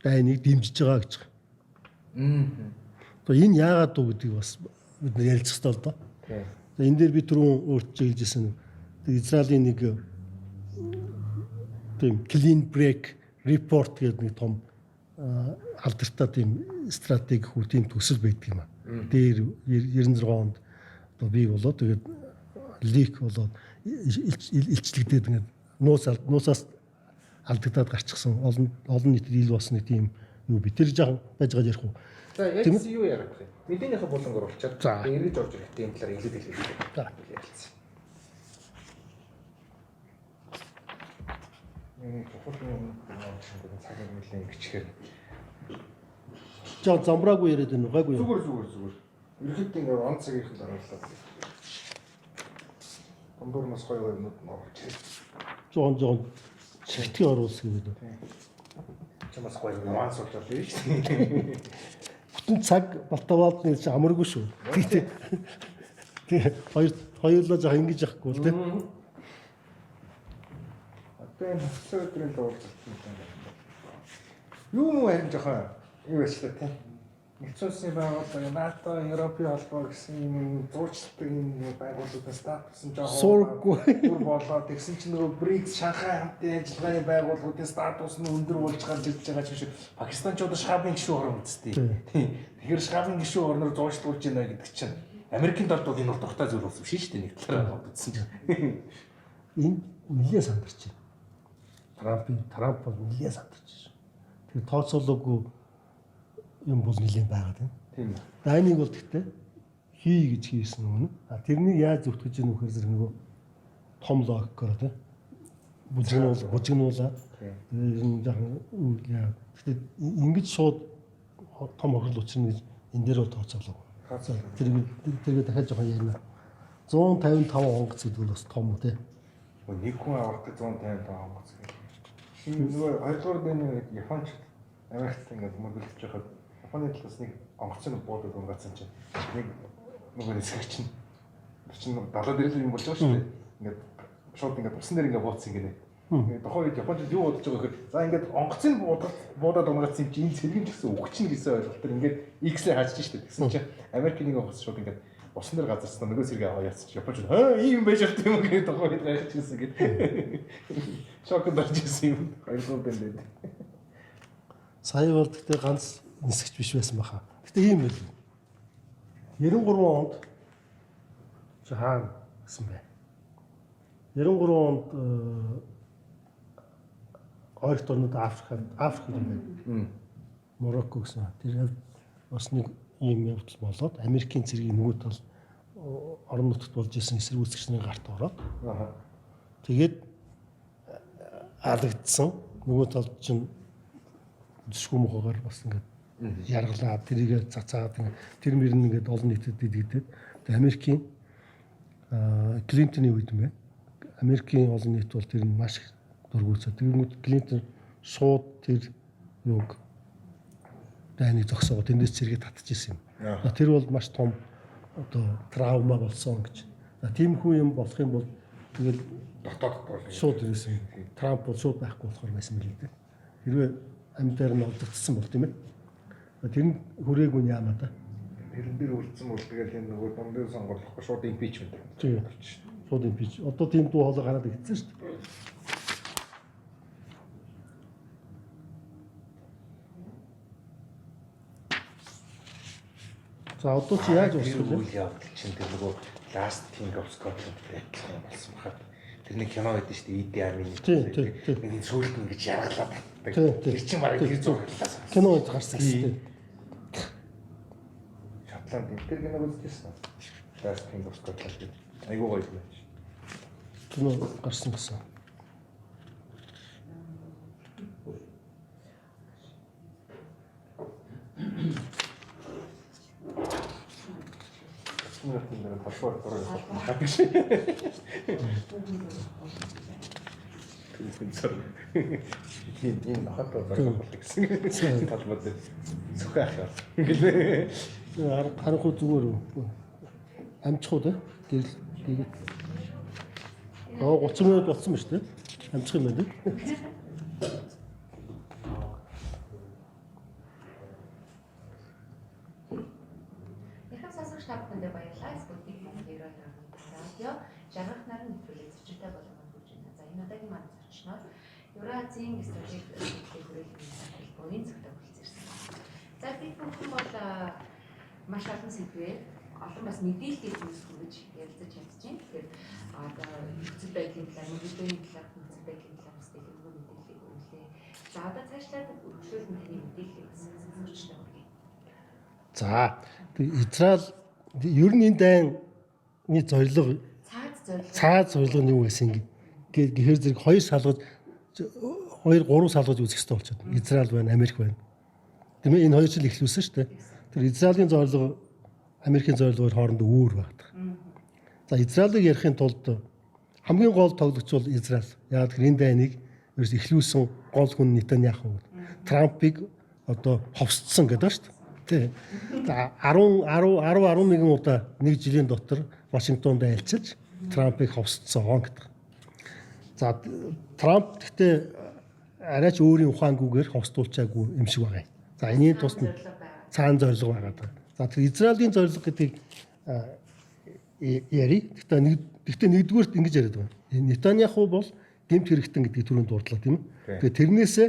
B: дайныг дэмжиж байгаа гэж байна. Одоо энэ яагаад вэ гэдгийг бас бид нэр ярилцах хэрэгтэй л доо. Энэ дээр би түрүүн өөртөө хэлжсэн. Израилийн нэг тийм clean break report гэдэг нэг том алдартай тийм стратеги хүү тийм төсөл байдаг юм аа. Дээр 96 онд одоо бий болоод тэгээд лик болоод илчлэгдээд ингээд нуусаас алдагдаад гарчихсан олон нийтэд ил болсон нэг тийм юу би тэр жаахан байж байгаа ярих уу.
A: За яг юу яриад байгаа юм. Мэдээнийхээ буланг оруулчаад эргэж орж ирэх тийм талаар илүү хэлээ.
B: За
A: Ярилцсан. Цагийн нэлээд ингэчээр
B: жаа замбраагүй яриад байна уу гайгүй юу?
A: зүгээр. Ерхэд ингээд он цагийнх нь оруулаад. Ондорноос гоё юмнууд нь оруулж ирээ.
B: Жоон чигтгий оруулсан гэдэг.
A: Чамаас гоё нюанс болоод байна шүү дээ.
B: Бүтэн цаг балтаваад нэг чи амаргүй шүү. Тэгээ хоёулаа жаа ингэж яахгүй л тийм.
A: Одоо энэ хөсөө өдрийн л уулзсан юм. Юу харин жоохон юу байсан тийм. Нэгдсэн улсын байгууллага, НАТО, Европын холбоо гэсэн юм зурчилдаг юм байгууллагаас статус нь жоохон
B: Сурггүй.
A: болоод тэгсэн чинь нөгөө БРИКС Шанхай хамтын ажиллагааны байгууллагуудын статус нь өндөр болж гарч ирж байгаа ч биш. Пакистанчууд шхабын гишүүн орн үсттэй. Тэгэхээр шхабын гишүүн орноор зурчлуулж байна гэдэг чинь Америкийн талд бол энэ бол дуртай зүйл болсон биш шүү дээ нэг талаараа бодсон чинь.
B: Энэ нэлээд сандарч байна. Трамп бол нэлээд сандарч байна. Тэгээ тооцоолоогүй юм бол нэлээд байгаад байна.
A: Тийм ээ.
B: Дайныг бол гэхдээ хий гэж хийсэн өмнө. Тэрнийг яаж зүтгэж ийн вэхээр зэрэг нөгөө том логикоор тийм бужигнуулаад тэр нь жоохон яа. Гэхдээ ингэж шууд том хохирол учрна гэж энэ дээр бол тооцоолоо. Тэргээ дахиад жоохон ярина. 155 онгоц гэдэг нь бас том үү тийм.
A: Нэг хүн авах 155 онгоц. Шинэ нөгөө хоёрдугаар дэний Японч Америкт ингээд мөргөлдөж байхад Японы талаас нэг онгоцны буудад унгацсан чинь нэг нөгөө хэсэг чинь 70 дээрээ юм болж байгаа шүү дээ. Ингээд шууд ингээд усан дээр ингээд бууцсан гинэ. Тэгээд тухайн үед Японууд юу бодож байгаа гэхээр за ингээд онгоцны буудад унгацсан чинь энэ цэргийн ч гэсэн өгчин гэсэн ойлголтоор ингээд X-ээ хаачж штэ. Тэгсэн чинь Америкийн нэг онгоц шууд ингээд усан дээр газарсан нөгөө сэргээ аваа яцсан чинь Японууд ийм байж болт юм гэдэг тухайн үед гайхаж гисэн гэдэг. Шокд орж ирсэн юм. Хоёрдугаар дэнд.
B: Сая бол гэхдээ ганц нисгч биш байсан баха. Гэтэ ийм байл. 93 онд хаана гэсэн бэ? 93 онд ойролт орнууд Африк юм байна. Марокко гэсэн. Тэр бас нэг ийм явдал болоод Америкийн цэргийн нөгөө тал орон нутгад болж исэн эсэргүүцэгчний гарт ороод тэгээд алагдсан нөгөө талд чинь зүсгүй мохоор бас ингээд яргалаа тэрийг цацаад тэр мөр нь ингээд олон нийтэд идэгдээд Америкийн Клинтоны үед юм байна. Америкийн олон нийт бол тэр нь маш их дургуйцаа. Тэгвэл Клинтон шууд тэр юуг дайныг зогсоогоо тэндээс зэрэг татчихсан юм. Тэр бол маш том одоо травма болсон гэж. Тийм хүү юм болох юм бол тэгэл
A: дотоод
B: шууд ирсэн. Трамп бол шууд байхгүй болохоор байсан мэл дээ. Хэрвээ амьдаар нь олдогдсон бол тийм ээ. Тэр нь хүрээгүй яамаа да.
A: Тэрэн дээр үлдсэн бол тэгэл энэ нөгөө дундын сонгуулахгүй шууд импичмент.
B: Тийм. Шууд импич. Одоо тийм дуу хоолой гараад ирсэн шүү дээ. За одоо чи яаж
A: үйл
B: уусгах вэ?
A: явдал чинь тэр нөгөө Last King of Scotland гэдэг юм болсон бахад. Тэр нэг кино байдаг шүү дээ. Иди Амин. Нэг сүүлд нь ингэж яргалаад татдаг. Тэр чинь бараг тэр зураглалаас.
B: Кинонд гарсан шүү дээ.
A: Шотланд тэр киног үзчихсэн. Last King of Scotland гэдэг. Айгуу гоё юм.
B: Кино гарсан гэсэн.
A: Нэг тийм талбар дураа явах гэж. Энэ хатаа барах гэсэн талбар дээр сүхэх яа. Ингээл
B: Харахгүй зүгээр амжих уу те? Тэгээд 30 минут болсон ба шүү дээ. Амжих юм байна те?
C: Жаргах нарийн нэвтрүүлэг зочинтой болгоно гэж байна. За энэ удаагийн маань зочноор Евразийн стратеги хүрээлэний хэлбэрийн зөвлөлт хүрэлцэрсэн. За бид бүхэн бол маш олон сэдвээр олон бас мэдээллийг үүсгэж ярилцаж чадчихээн. Тэгэхээр одоо нөхцөл байдлын талаар, мөнгөний талаар, нөхцөл байдлын талаар бас дэлгэрэнгүй мэдээллийг өгүүлээ. За одоо цаашлаад өргөжлүүлэн таны мэдээллийг бас сонсогчтой хүргэе.
B: За Израиль ер нь энэ дайны зорилго цаад зорилго нь юу гэсэн гэхээр зэрэг хоёр гурав салгаж үзэх хэрэгтэй болчиход. Израиль байна, Америк байна. Тийм ээ, энэ хоёр жил эхлүүлсэн шүү дээ. Тэр Израилийн зорилго Америкийн зорилгоор хоорондоо өөр байдаг. За Израилийг ярихын тулд хамгийн гол тоглогч бол Израиль. Яг тэр энэ дайныг ерөөс эхлүүлсэн гол хүн Нетаньяху. Трампыг одоо ховсдсон гэдэг шүү дээ. За 11 удаа нэг жилийн дотор Вашингтонд айлчилж Трампыг ховсдсон гэдэг. За Трамп гэхдээ арайч өөрийн ухаангүйгээр ховсдуулчаагүй юм шиг байгаа юм. За энэний тусад цаан зорилго байгаа. За тэр Израилийн зорилго гэдгийг яри. Гэхдээ нэгдүгээрт ингэж яриад байгаа. Нетаньяху бол гэмт хэрэгтэн гэдгийг түрүүнд дурдлаа тийм ээ. Тэгээд тэрнээсээ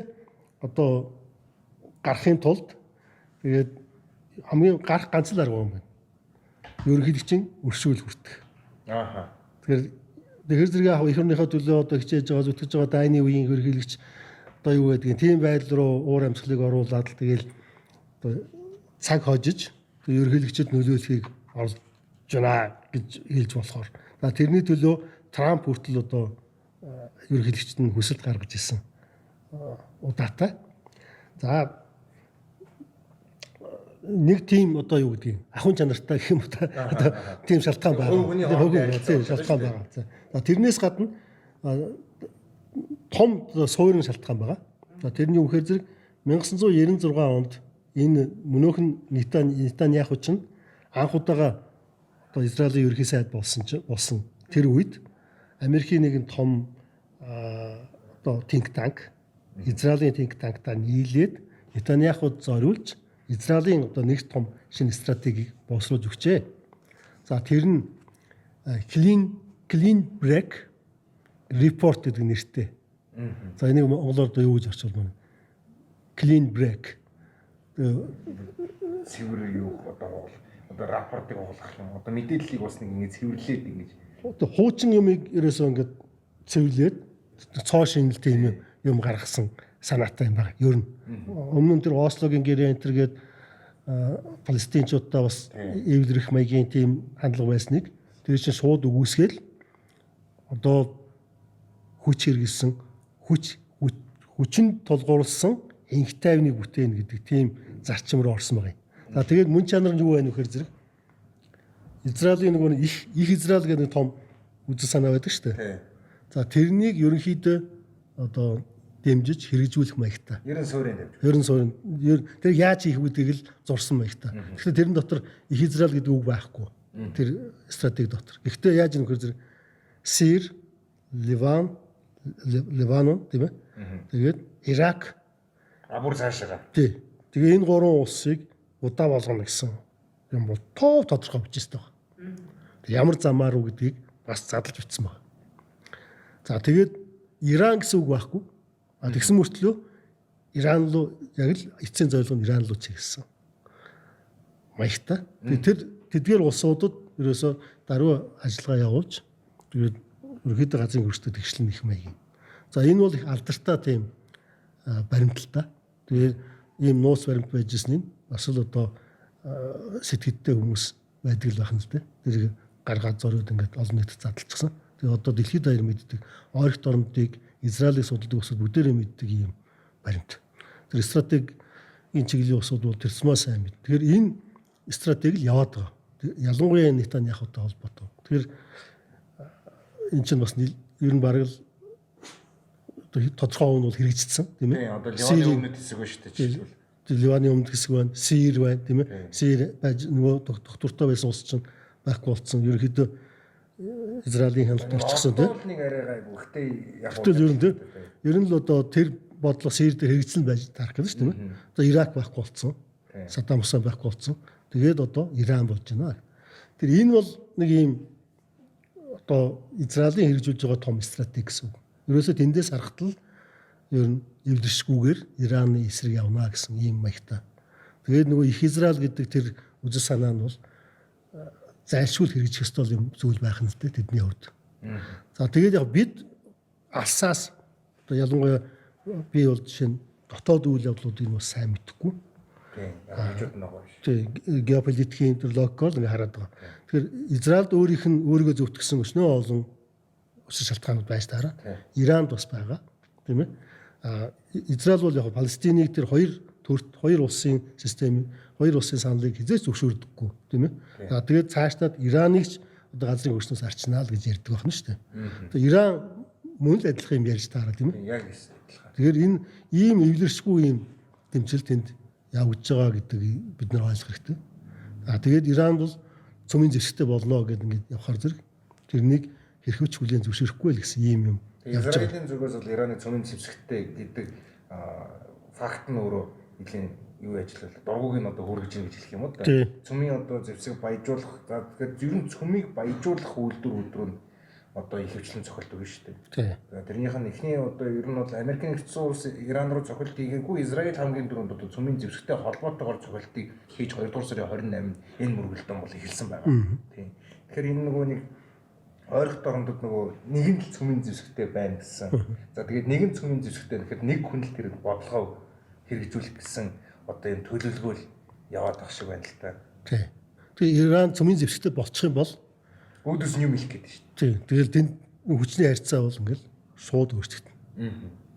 B: одоо гарахын тулд тэгээд хамгийн гарах ганц л арга юм байна. Ерөнхийлөгчийн өршөөл хүртэх.
A: Ааха.
B: Тэгэхээр зэрэг яг их орныхоо төлөө одоо хичээж байгаа зүтгэж байгаа дайны үеийн ерөнхийлөгч одоо юу гэдгийг тийм байдал руу уур амьсгалыг оруулаад л тэгэл одоо цаг хожиж ерөнхийлөгчд нөлөөлөхийг орж байна гэж хэлж болохоор. За тэрний төлөө Трамп хүртэл одоо ерөнхийлөгчд нь хүсэлт гаргаж ирсэн удаатай. За нэг тийм одоо юу гэдгийг ахын чанартай гэх юм одоо тийм шалтгаан байгаа. Тийм шалтгаан байгаа. За тэрнээс гадна том суурин шалтгаан байгаа. За тэрний үхээр зэрэг 1996 онд энэ мөнөөхн Нетаньяху чинь анх удаага одоо Израилийн ерөнхий сайд болсон тэр үед Америкийн нэгэн том одоо think tank Израилийн think tank-та нийлээд Нетаньяхуд зориулж Израилийн одоо нэг том шинэ стратегийг боловсруулж өгчээ. За тэр нь Clean Break Report гэдэг нэртэй. За энийг монголоор одоо юу гэж орчуулмаар. Clean Break
A: цэвэр юу одоо рапортыг оглох юм. Одоо мэдээллийг бас нэг ингэ цэвэрлээд ингэж.
B: Одоо хуучин юмыг ерөөсөө ингээд цэвэрлээд цоо шинэлтэй юм гаргасан санаатай юм байна. Ер нь өмнө нь тэр Ослогийн гэрээ энтер гээд палестинчуудаа бас эвлэрэх маягийн тийм хандлага байсныг тэр чинь шууд үгүйсгээл одоо хүч хэрэгэлсэн хүчин тулгуурласан инх тайвныг бүтээн гэдэг тийм зарчим руу орсон байгаа юм. За тэгээд мөн чанар нь юу байна вэ гэхээр зэрэг Израилийн нөгөө их Израиль гэдэг том үзэл санаа байдаг шүү дээ. За тэрнийг ерөнхийдөө одоо дэмжиж хэрэгжүүлэх маягтай.
A: Ерөн суурийн дэмжих.
B: Ерөн суурин тэр яаж хийх үүдгийг л зурсан маягтай. Тэгэхээр тэрэн дотор их Израиль гэдэг үг байхгүй. Тэр стратеги дотор. Гэхдээ яаж юм хэр зэрэг Сир, Ливан, тийм ээ. Тэгээд Ирак,
A: Абур цаашаа.
B: тий. Тэгээ энэ гурван улсыг удаа болгоно гэсэн юм бол тодорхой бичсэн байна. Ямар замаар уу гэдгийг бас задлж бичсэн байна. За тэгээд Иран гэсэн үг байхгүй. А тэгсэн мөртлөө Иран руу яг л эцсийн зорилго нь Иран руу чиглэсэн. Маягтай. Тэр тэдгээр улсуудад ерөөсөө даруй ажиллагаа явуулж тэгээд ерөөдөө газрын хөрсдөд тэгшлэн их маяг. За энэ бол их алдартай тийм баримталтай. Тэгээд ийм нууц баримт байж ирсэн нь бас л одоо сэтгэдтэй хүмүүс байдаг л байна л дээ. Тэр гаргаад зориуд ингээд олон нийтэд задлчихсан. Тэгээд одоо дэлхийд даяар мэддэг ойролт орнуудыг Израилийг судалдаг усуд бүгдээрээ мэддэг ийм баримт. Тэр стратегийн чиглэлийн усуд бол тэрсмаа сайн мэд. Тэгэхээр энэ стратеги л яваад байгаа. Ялангуяа Нетаньяхутай холбоотой. Тэгэхээр энэ чинь бас ер нь бараг л тодорхой нь бол хэрэгжчихсэн тийм ээ.
A: Одоо Ливаны өмнөд хэсэг байна шүү дээ.
B: Ливаны өмнөд хэсэг байна, Сир байна тийм ээ. Сир байж нөгөө доктортой байсан улс чинь байхгүй болцсон. Ерөнхийдөө Израилийн хяналт орчихсон тийм.
A: Нэг арай гайгүй. Гэхдээ яг
B: л ер нь тийм. Ер нь л одоо тэр бодлого Сир дээр хэрэгжсэн байж таарах гэдэг шүү дээ. Одоо Ирак байхгүй болцсон. Саддам Хусейн байхгүй болцсон. Тэгээд одоо Иран болж байна. Тэр энэ бол нэг ийм одоо Израилийн хэрэгжүүлж байгаа том стратеги гэсэн үг. Ерөөсөө тэндээс харахад л ер нь эвлэршгүйгээр Ираны эсрэг явна гэсэн ийм маягтай. Тэгээд нөгөө их Израиль гэдэг тэр үзэл санаа нь бол зайлшгүй хэрэгжих ёстой юм зүйл байх нь л дээ тэдний хувьд. За тэгээд яг бид алсаас одоо ялангуяа би бол жишээ нь дотоод үйл явдлуудыг нь бас сайн мэдэхгүй.
A: Тийм. Хажууд нь байгаа биш.
B: Тий, геополитикийн логикоор ингээ хараад байгаа. Тэгэхээр Израильд өөрийнх нь өөрийгөө зөвтгсөн өснөө олон өсөлт шалтгаанууд байж таараа. Иранд бас байгаа. Тийм ээ. Израиль бол яг Палестиныг тэр хоёр улсын систем, хоёр улсын саналыг хизээч зөвшөөрдөггүй, тийм ээ. Тэгээд цаашлаад Ираныг ч одоо газрын хөгжснөөс арчнаа л гэж ярьдаг байна шүү дээ. Тэгээд Иран мөн л адилхан юм ярьж таараа, тийм ээ.
A: Яг адилхан.
B: Тэгэхээр энэ ийм эвлэршгүй ийм тэмцэл тэнд явж байгаа гэдгийг бид нар ойлгох хэрэгтэй. Тэгээд Иран бол цөмийн зэвсэгтэй болно гэдэг ингээд явахаар зэрэг тэрнийг хэрхэвч хүлээн зөвшөөрөхгүй л гэсэн ийм юм.
A: Израилийн зүгээс бол Ираны цөмийн зэвсэгтэй гэдэг факт нь өөрөө нэлийн юу ажиллавал дургуг нь одоо хүргэж ийн гэж хэлэх юм уу да. Цөмийн одоо зэвсэг баяжуулах за тэгэхээр ер нь цөмийг баяжуулах үйлдвэр нь одоо ихэвчлэн цохилдог шүү дээ. Тэрнийх нь эхний одоо ер нь бол Америкийн нэгдсэн улс Иран руу цохилт хийгээгүй Израиль хамгийн дөрөнд одоо цөмийн зэвсэгтэй холбоотойгоор цохилтыг хийж 2 дугаар сарын 28-нд энэ мөргөлдөн бол эхэлсэн байгаа. Тийм. Тэгэхээр энэ нөгөө нэг ойрох дорндод нөгөө нэгэн л цөмийн зэвсэгтэй байна гэсэн. За тэгээд нэгэн цөмийн зэвсэгтэй гэхэд нэг хүн л тэр бодлогоо хэрэгжүүлэх гэсэн одоо юм төлөвлөгөөл яваад ах шиг байна л та.
B: Тий. Тэгээ Иран цөмийн зэвсэгтэй болчих юм бол
A: өөдөөс нь юм хэлэх гээд шүү дээ.
B: Тий. Тэгэл тэнд хүчний харьцаа бол ингээл шууд өөрчлөгдөн.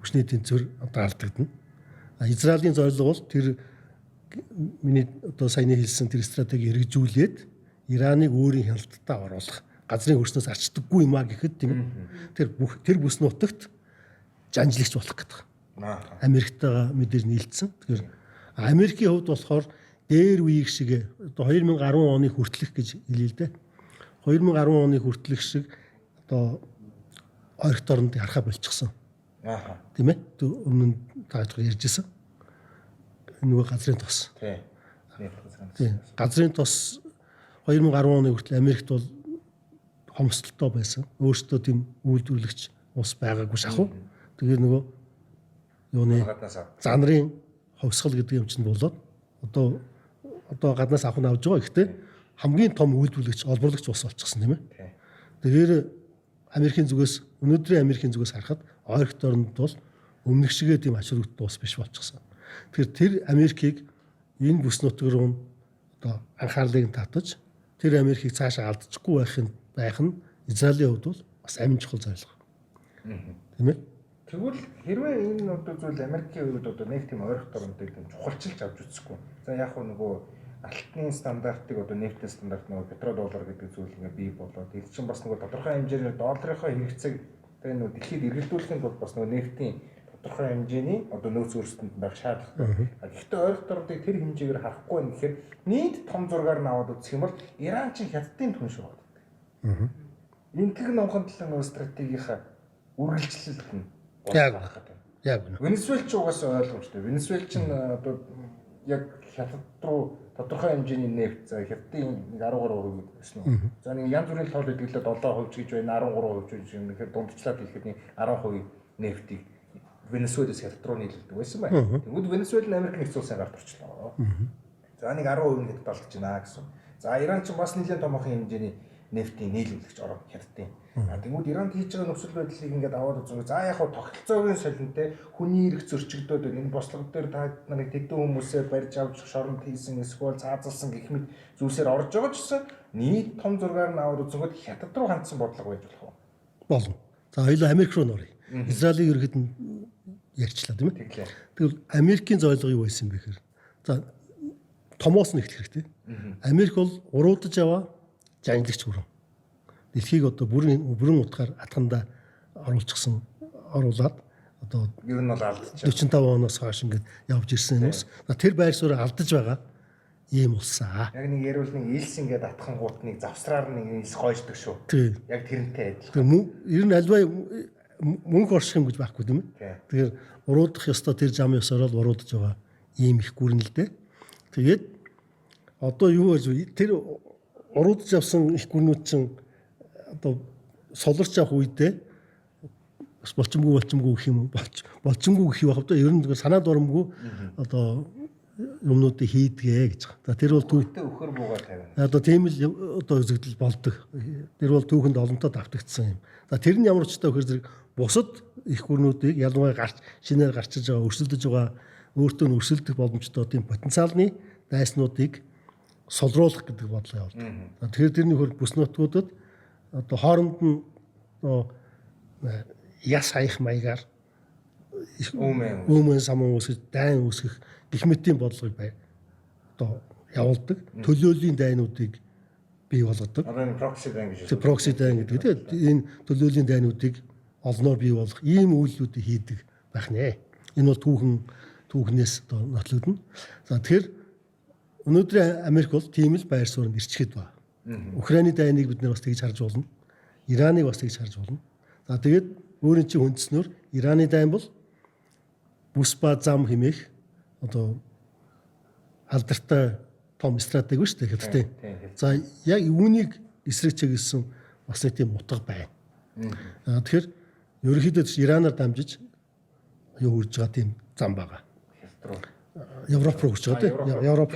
B: Хүчний тэнцвэр одоо алдагдана. Израилийн зорилго бол тэр миний одоо саяны хэлсэн тэр стратеги хэрэгжүүлээд Ираныг өөрийн хяналтад оруулах, газрын хөрснөөс арчдаггүй юм а гэхэд тийм тэр бүс нутагт жанжлагч болох гэдэг. Америктайгаа мэдээж нийлцсэн. Тэгэхээр Америкийн хувьд болохоор дээр үеиг шиг одоо 2010 оны хүртэлх гэж хэлээ л дээ. 2010 оны хүртэлх шиг одоо ойролт оронд харахаа болчихсон. Тийм ээ. Өмнө нь таажгаар ярьжсэн. Нөгөө газрын тос. Тийм. Газрын тос 2010 оны хүртэл Америкт бол хомсдолтой байсан. Өөрсдөө тийм үйлдвэрлэгч ус байгаагүй шахав. Тэгээд нөгөө юуны занрын ховсгол гэдэг юм чинь болоод одоо гаднаас авах нь авж байгаа. Гэхдээ хамгийн том үйлдвэрлэгч, олборлагч ус болчихсон тийм ээ. Тэгэхээр Америкийн зүгээс өнөөдрийн Америкийн зүгээс харахад ойролт оронд бол өмнөх шигээ тийм ач холбогдолтой ус биш болчихсон. Тэгэхээр тэр Америкийг энэ бүс нутаг руу одоо анхаарлыг татаж тэр Америкийг цаашаа алдчихгүй байх нь Израилийн хувьд бол бас амин чухал зорилго. Тийм ээ.
A: Тэгвэл хэрвээ энэ одоо зүйл Америкийн хувьд одоо нэг тийм ойролт оронтой тийм чухалчилж авч үзэхгүй. За яг нөгөө алтны стандартыг одоо нефтийн стандарт нөгөө петродоллар гэдэг зүйл ингээ бий болоод ил чинь бас нөгөө тодорхой хэмжээний долларынхаа хэрэгцээг тэгээ нөгөө дэлхийд эргэлдүүлэхийн тулд бас нөгөө нефтийн тодорхой хэмжээний одоо нөөц өөрсдөнд байх шаардлагатай. Гэхдээ ойролт орныг тэр хэмжээгээр харахгүй байх гэхээр нийт том зургаар нь аваад үзэх юм бол Иран чинь хятадын түн шүү байна. Энтэг номхон талын нөгөө стратегийнхаа үргэлжлэл нь
B: яг
A: Венесуэл ч угаасаа ойлгомжтой. Венесуэл чинь одоо яг хятад руу тодорхой хэмжээний нефт за хятадын 13% гэсэн үү. За нэг янз бүрийн тоол хэдгэлээ 7% гэж байна, 13% гэж юм. Тэгэхээр дундчлаад хэлэхэд 10% нефтийг Венесуэлээс хятад руу нийлүүлдэг байсан байна. Тэгвэл Венесуэл нь Америк нэгдсэн улсын гарт орчлоо. За нэг 10% хятад олж байна гэсэн. За Иран ч бас нэлээд томоохон хэмжээний нефтийн нийлүүлэгч орон хятадын. Тэгвэл Иранд хийж байгаа нөхцөл байдлыг ингээд аваад үзвэл за яг хаа тогтолцоогийн солинтой хүний эрх зөрчигдөөд энэ бослого дээр та нарыг тэгдэн хүмүүсээ барьж авч шоронд хийсэн эсвэл цаазалсан гэх мэт зүйлсээр орж байгаа ч гэсэн нийт том зургаар нь аваад үзвэл хятад руу хандсан бодлого байж болох уу?
B: Болно. За хоёул Америк руу нөрье. Израилийн ерхэд нь ярьчлаа тийм ээ. Тэгвэл Америкийн зорилго юу байсан бэ гэхээр за томоос нь эхлэх хэрэгтэй. Америк бол уруудаж яваа жанжлагч бүрэн. Дэлхийг одоо бүрэн утгаар атгандаа оруулаад одоо
A: ер нь бол алдчих.
B: 45 оноос хойш ингээд явж ирсэн хүмүүс. Тэр байр суурийг алдаж байгаа ийм улсаа.
A: Яг нэг ярил нэг илс ингээд атхан гуутныг завсраар нэг илс гойждаг шүү. Яг тэрнтэй адилхан.
B: Ер нь альва мөнгө орших юм гэж байхгүй тийм ээ. Тэгэхээр уруудах ёстой тэр зам ёсоор л уруудаж байгаа ийм их гүрэн л дээ. Тэгээд одоо юу гэж тэр уруудж явсан их гүрнүүд чинь одоо солирч явах үедээ бас болчимгүй гэх юм уу болчимгүй гэх юм байна. Ер нь санаад оромгүй одоо юмнуудыг хийдгээ гэж. За тэр бол
A: Түүхтэй өхөр буугаа тавина.
B: одоо тийм л одоо үзэгдэл болдог. Тэр бол түүхэнд олонтоо давтагдсан юм. За тэр нь ямар ч та вөхөр зэрэг бусад их гүрнүүдийг ялангуяа шинээр гарчиж байгаа өрсөлдөж байгаа өөртөө нь өрсөлдөх боломжтой тийм потенциалны дайснуудыг солируулах гэдэг бодлого явуулдаг. Тэгэхээр тэрний хөр бүс нутгуудад одоо хооронд нь яс хаях маягаар өмнө самун үүсгэж дайн үүсгэх гэх мэтийн бодлогыг одоо явуулдаг. Төлөөлийн дайнуудыг бий болгодог.
A: Одоо энэ прокси дайн гэж.
B: Прокси дайн гэдэг тийм энэ төлөөлийн дайнуудыг олноор бий болгох ийм үйлдэлүүдийг хийдэг байх нэ. Энэ бол түүхнээс одоо нотлогдно. За тэгэхээр өнөөдөр Америк бол тийм л байр суурьнд ирчихэд байна. Украины дайныг бид нэр бас тэгж харж болно. Ираныг бас тэгж харж болно. За тэгээд өөрийн чинь хүндэснээр Ираны дайн бол бүс ба зам хэмээх одоо алдартай том стратеги шүү дээ хэвтэ. За яг үүнийг эсрэг чиглэсэн бас нэг тийм утга байна. Тэгэхээр ерөнхийдөө Иранаар дамжиж юу үрж байгаа тийм зам байгаа. Европ руу хүрч байгаа тийм.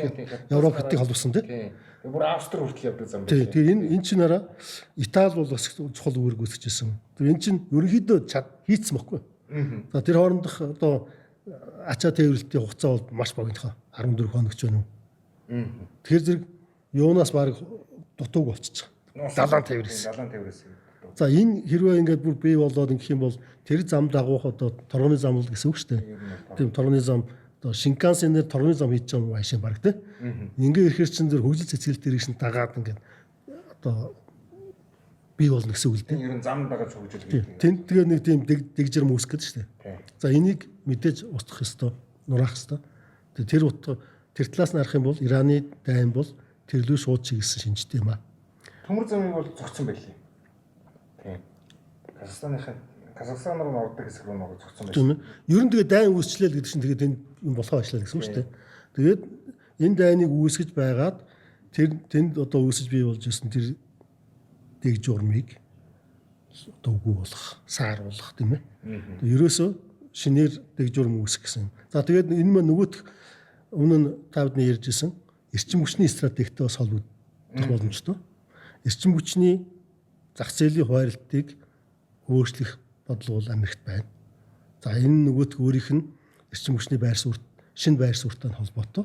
B: Европ хотыг холбосон тийм.
A: Бүр Австри хүртэл явдаг зам
B: байна. Тэгээ энэ чинь араа Итали бол бас чухал үүрэг үүсгэжсэн. Тэгээ энэ чинь ерөнхийдөө хийцсэн баггүй. За тэр хоорондох одоо ачаа тээвэрлэлтийн хугацаа бол маш богинохон 14 хоног ч байна уу. Тэгэхээр зэрэг юунаас баг дутууг болчихж байгаа. Далайн тээврээс. За энэ хэрвээ ингээд бүр бий болоод ингэх юм бол тэр зам дагуух одоо торгоны зам бол гэсэн үг шүү дээ. Тийм торгоны зам одоо Шинкансенээр торгоны зам хийж байгаа юм аашаа баг тийм. Ингээ ирэхэр чин зөв хөгжил цэцгэлт ирэх шин дагаад ингээд одоо бий болно гэсэн үг л дээ.
A: Ер нь зам дагаж хөгжил гэдэг.
B: Тэнд тэгээ нэг тийм дэгжэр үүсгэх гэдэг шүү дээ. За энийг мэдээж устгах ёстой, нураах ёстой. Тэр утга тэр талаас нь харах юм бол Ираны дайн бол тэрлүү шууд чиглэсэн шинжтэй юм аа.
A: Төмөр замыг бол зогцсон байлээ. Тийм. Казахстан руу ордог хэсэг рүү нэг зогцсон байлээ.
B: Ер нь тэгээ дайн үүсчлээ л гэдэг чинь тэгээд энэ юм болохоо ажиллаа гэсэн үг шүү дээ. Тэгээд энэ дайныг үүсгэж байгаад тэнд одоо үүсэж бий болж ирсэн тэр дэг журмыг одоо үгүй болох, сааруулах тийм ээ. Ерөөсөө шинээр дэг журм үүсгэх гэсэн. За тэгээд энэ мань нөгөөх өмнө нь та бүдний ярьжсэн эрчим хүчний стратегтэй бас холбогдох боломжтой. Эрчим хүчний зах зээлийн хуваарлтыг өөрчлөх бодлого бол Америкт байна. За энэ нөгөөх өөрийнх нь эрчим хүчний байр суурь, шинэ байр суурьтай холбоотой.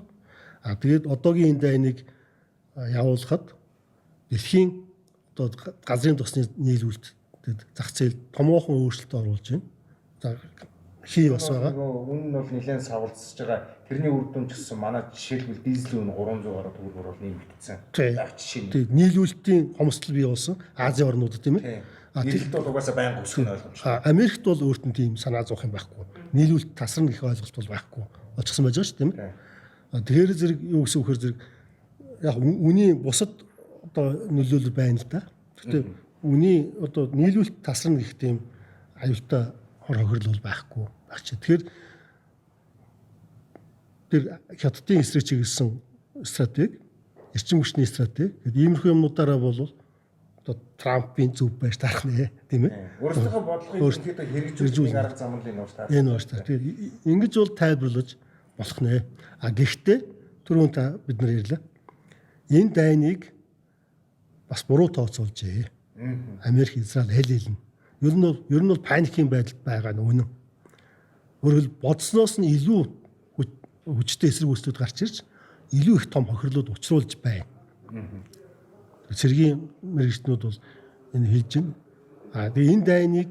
B: Тэгээд одоогийн энэ дайныг явуулахад дэлхийн одоо газрын тосны нийлүүлэлт зах зээл томоохон өөрчлөлт оруулж байна. За хий бас байгаа.
A: Үнэ нь бол нэлээд савлцж байгаа. Тэрний үр дүн ч гэсэн манай жишээлбэл дизелийн үнэ 300 гаруй төгрөгөөр бол нэмэгдсэн. Яг жишээ.
B: Тийм нийлүүлэлтийн хомсдол бий болсон Азийн орнуудад тийм ээ.
A: Нийлүүлэлт бол угаасаа байнга өсөх нь ойлгомжтой.
B: Америкт бол өөрт нь тийм санаа зовх юм байхгүй. Нийлүүлэлт тасрна гэх ойлголт бол байхгүй. Олчихсан байж байгаа шүү тийм ээ. Тэгэхээр зэрэг юу гэсэн үхээр зэрэг яг үний бусад одоо нөлөөлөл байна л да. Гэхдээ үний одоо нийлүүлэлт тасрна гэх тийм аюултай хор хохирол бол байхгүй баг чи. Тэгэхээр тэр хятадын эсрэг чиглэсэн стратеги, эрчим хүчний стратеги гэдэг иймэрхүү юмнуудаараа бол одоо Трампын зөв байж тарах нэ тийм ээ.
A: Өөрсдөө бодлогыг хэрэгжүүлэх арга зам нь энэ ууштай.
B: Энэ ууштай. Тэгэхээр ингэж бол тайлбарлаж болох нэ. Гэхдээ түрүүн та бид нар ярьлаа. Энэ дайныг бас буруу тооцоолжээ. Америк, Израиль хэл хэлнэ. Ер нь бол паникийн байдалд байгаа нь үнэн. Өөрөөр бодсноос нь илүү хүчтэй эсрэг үүслүүд гарч ирж илүү их том хохирлууд учруулж байна. Цэргийн мэрэгчнүүд бол энэ хэлж байна. Тэгээ энэ дайныг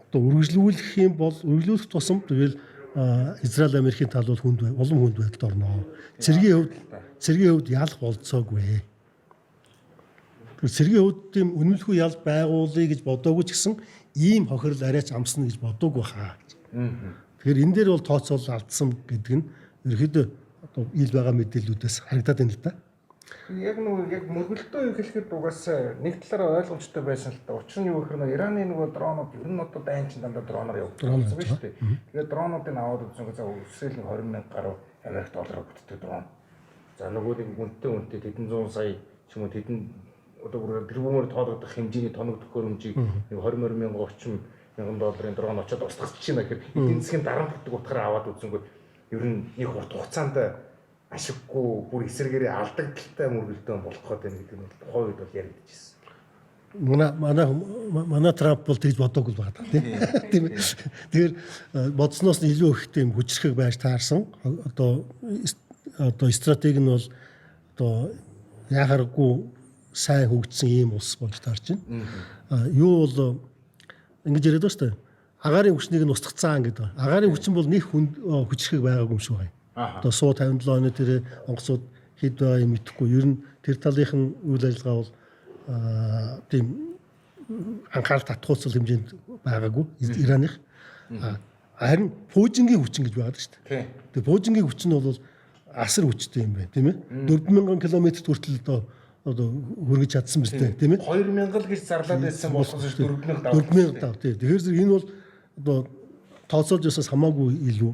B: одоо үргэлжлүүлэх юм бол үргэлжлүүлэх тусам тэгэл Израиль Америкийн тал бол улам хүнд байдалд орно. Цэргийн хувьд ялах болцоогүй. Цэргийн хувьд тийм үнэмлэхүй ял байгуулъя гэж бодоогүй ч гэсэн ийм хохирол арайч амсна гэж бодоогүй хаа. Тэгэхээр энэ дээр бол тооцоол алдсан гэдэг нь ерөөдөө одоо ил байгаа мэдээллүүдээс харагдаад байна л да.
A: Яг мөргөлтөө юу хэлэхэд угаасаа нэг талаараа ойлгомжтой байсан л та. Учир нь юу гэхээр Ираны нөгөө дронууд ер нь одоо дайн чин дандаа дроноор явуулсан шүү дээ. Тэгээд дронуудыг аваад үзсэн за өсөөл нь 20,000 гаруй Америк доллараар бүтдэг дрон. За нөгөө нэг үнэтэй тэдэн 100 сая ч юм уу тэдэн одоо тэрүүгээр тоологдох хэмжээний тоног төхөөрөмжийг 20,000 30,000 долларын дрон очоод устгах чинь гэхээр эдийн засгийн дарамт гэдэг утгаараа аваад үзсэнгөө ер нь их урт хугацаанд ашиггүй бүр эсрэгээрээ алдагдaltaй мөргөлдөөн болох гэдэг нь тухайн үед бол яригдчихсэн.
B: Манай Трамп бол тэгж бодоогүй л байгаа тийм ээ. Тэгэхээр бодсноос нь илүү их тийм хүчрхэг байж таарсан. Одоо стратеги нь бол одоо яхааргүй сайн хөгжсөн ийм улс болж таарч байна. Юу бол ингэж яриад байна шүү дээ. Агаарын хүчнийг нь устгацсан гэдэг. Агаарын хүчин бол нэг хүчрхэг байгаагүй юм шиг байна. Одоо 157 оны тэр онгоцууд хэд байгааг мэдэхгүй. Ер нь тэр талынхын үйл ажиллагаа бол тийм анхаарал татгуулсан хэмжээнд байгаагүйИраных. Харин Пуужингийн хүчин гэж байгаа шүү дээ. Тэгээ Пуужингийн хүчин нь бол асар хүчтэй юм байна, тийм ээ. 4000 км хүртэл одоо хүргэж чадсан биз дээ, тийм ээ.
A: 2000 л гэж зарлаад байсан болохоос
B: 4000 дав тийм. Тэгэхээр энэ бол одоо тооцоолж ясаас хамаагүй илүү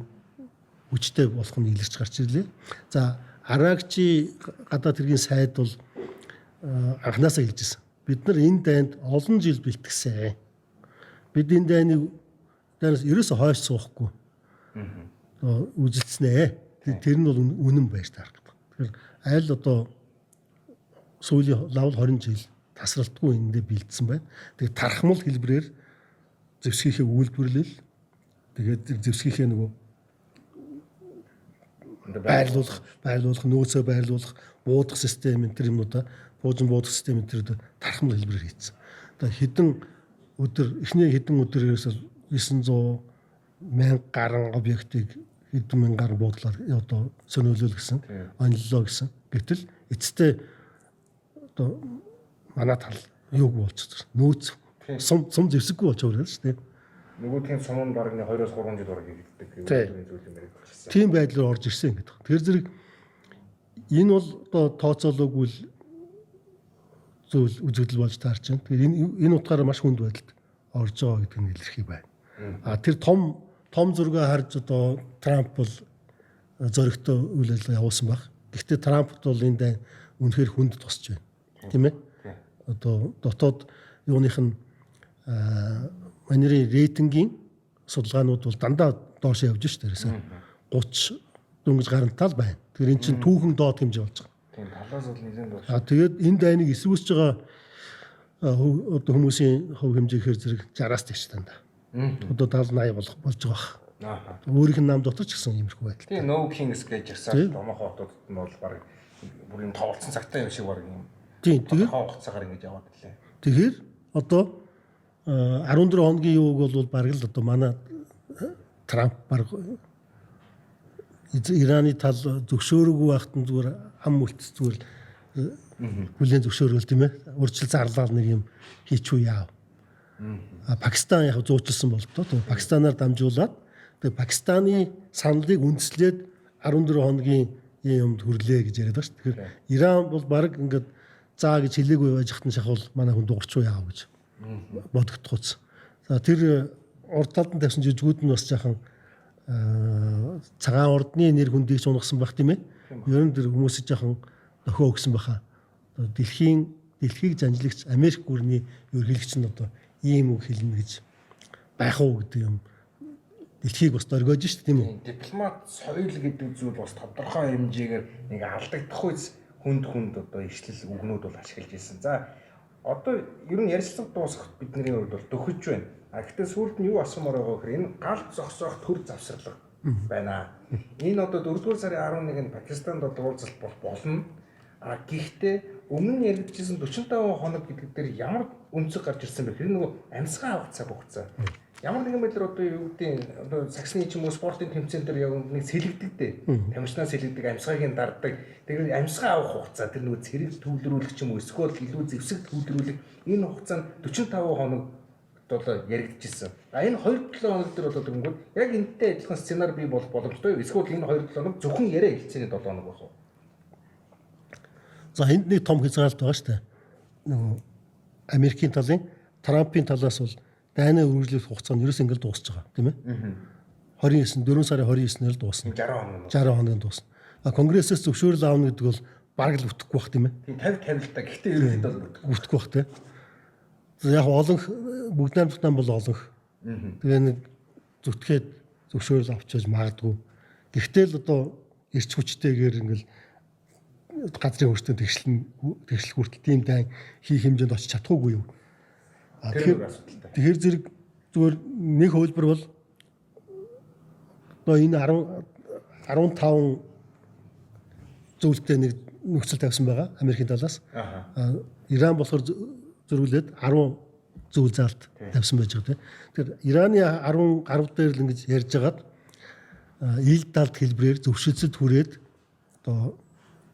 B: хүчтэй болох нь илэрч гарч ирлээ. За Арагчи гадаад хэргийн сайд бол анханасаа хэлж ирсэн. Бид нар энэ дайнд олон жил бэлтгэсэн. Бид энэ дайныг дайнаас ерөөсө хойш суухгүй. Үжилснэ. Тэр нь бол үнэн байж таарах гэдэг. Тэгэхээр аль одоо сүүлийн лавл 20 жил тасралтгүй эндээ бэлдсэн байна. Тэгээд тархмал хэлбэрээр зэвсгийнхээ үйлдвэрлэл тэгээд зэвсгийнхээ нөгөө байрлуулах нөөцөө байрлуулах буудах систем энэ төр юмнуудаа буужин буудах систем энэ төр тархмал хэлбэрээр хийцэн. Одоо хэдэн өдөр ерөөсөө 900 мянга гаруй объектыг хэдэн мянган гаруй буудлаар одоо сонирхол гэсэн онлоо гэсэн. Гэтэл эцэстээ одоо манай тал юуг болчихсон. Нөөц сум зэвсэггүй болчихоор байна шүү дээ.
A: Нөгөөдхийн сум нь бараг 2-3 жил ураг хийгддэг гэдэг зүйл юм яриад болчихсон.
B: Тийм байдлаар орж ирсэн гэдэг. Тэр зэрэг энэ бол одоо тооцоолоогүй л зүйл үзэгдэл болж таарч байна. Тэгэхээр энэ утгаараа маш хүнд байдалд орж байгаа гэдэг нь илэрхий байна. Тэр том зургаа харж одоо Трамп бол зөрөгтэй үйл ажиллагаа явуулсан баг. Гэхдээ Трампт бол энэ дайн үнэхээр хүнд тусч байна. Тийм ээ? Одоо дотоод юуных нь манерийн рейтингийн судалгаанууд бол дандаа доош явж шүү дээ. 30 дөнгөж гарантал байна. Тэгэхээр эн чинь түүхэн доод хэмжээ болж байгаа.
A: Тийм талаас бол нэлээд доош.
B: Тэгээд энэ дайныг эсвүүсж байгаа одоо хүмүүсийн хөв хэмжээ ихэр зэрэг 60-аас дээш дандаа. Одоо 70-80 болж байгаа. Өөрийнх нь нам дотор ч гэсэн иймэрхүү байдал.
A: Тийм No Kings гэж ярьсан томоохон хотуудад нь бол баг бүрийн тоглолцсон цагтай юм шиг баг юм.
B: Тийм тэгээд
A: хугацаагаар ингэж яваад ирлээ.
B: Тэгэхээр одоо 14 хоногийн юуг бол баг л одоо манай Трамп баг Ираны тал зөвшөөрөөгүй байхад нь зүгээр ам үлдс зүгээр хүлэн зөвшөөрөл тийм ээ. Урьдчил зарлал нэг юм хийчихүү яав. Пакистан яг зуучлсан бол тоо Пакистанаар дамжуулаад тэгээ Пакистаны саналыг үндэслээд 14 хоногийн юмд хүрлээ гэж яриад байна шүү. Тэгэхээр Иран бол баг ингээд заа гэж хэлээгүй байж хатан шахвал манай хүн дуурчуу яав гэж бодогдохуц. За тэр урд талд нь тавьсан жижигүүд нь бас жаахан цагаан урдны нэр хүндийг сунгасан байх тийм ээ. Ер нь тэр хүмүүсийг жаахан дохио өгсөн баха. Дэлхийг занжлагч Америк гүрний ерөнхийлөгч нь одоо ийм үг хэлнэ гэж байх уу гэдэг юм. Дэлхийг бас дөргөөж шүү дээ тийм үү?
A: Дипломат соёл гэдэг зүйл бас тодорхой хэмжээгээр нэг алдагдахгүй хүнд одоо ишлэл үгнүүд бол ашиглаж ирсэн. За одоо ер нь ярилцлага дуусгах бидний хувьд бол төхөж байна. Гэхдээ сүүлд нь юу асуумаар байгаа гэхээр энэ галт зогсоох төр завсарлага байна. Энэ одоо 4-р сарын 11-нд Пакистанд одоо уулзалт болно. Гэхдээ өмнө нь яригдчихсэн 45 хоног гэдэг дээр ямар өнцөг гарч ирсэн бэ? Тэр нөгөө амьсгаа авах цаг хугацаа. Ямар нэгэн байдлаар одоо юу гэдэг одоо саксны ч юм уу спортын тэмцээн дээр яг нэг сэлэгдэг дээ. Тамирчнаас сэлэгдэг амьсгааг нь дарддаг. Тэгээд амьсгаа авах хугацаа тэр нөгөө цэрэг төвлөрүүлэх ч юм уу эсвэл илүү зэвсэг төвлөрүүлэх энэ хугацаанд 45 хоног одоо яригдчихсэн. Энэ 2-7 хоног дээр бол тэгэнгүүт яг энэтэй адилхан сценар бий болох боломжтой. Эсвэл энэ 2-7 хоног зөвхөн яриа хэлцээний 7 хоног байх уу?
B: За энд нэг том хязгаарлалт байгаа шүү дээ. Нөгөө Америкийн талын Трампын талаас бол дайны үргэлжлэх хугацаа нь ерөөс ингэ л дуусч байгаа тийм ээ. 4 сарын 29-нд л дуусна. 60 хоногийн дуусна. Конгрессээс зөвшөөрөл аавна гэдэг бол бараг л бүтэхгүй бах тийм ээ.
A: Тийм 50 л та. Гэхдээ ерөөхдөө бол
B: бүтэхгүй бах тийм. Яг олонх бүгд найрамдсан бол олонх. Тэгээ нэг зүтгээд зөвшөөрөл авчиж магадгүй. Гэхдээ л одоо эрч хүчтэйгээр ингээл газрын хөртөнд тэгшлэх хүртэл тийм дайн хийх хэмжээнд очиж чадахгүй юу?
A: Тэр нэг асуудалтай.
B: Тэгэхээр зэрэг зүгээр нэг хөлбөр бол одоо энэ 15 зүйлтэй нэг нөхцөл тавьсан байгаа Америкийн талаас. Иран болохоор зөрүүлээд 10 зүйл заалт тавьсан байж байгаа тийм. Тэгэхээр Ираны 10 гаруй дээр л ингэж ярьж хагаад ил далд хэлбрээр зөвшөлтөд хүрээд одоо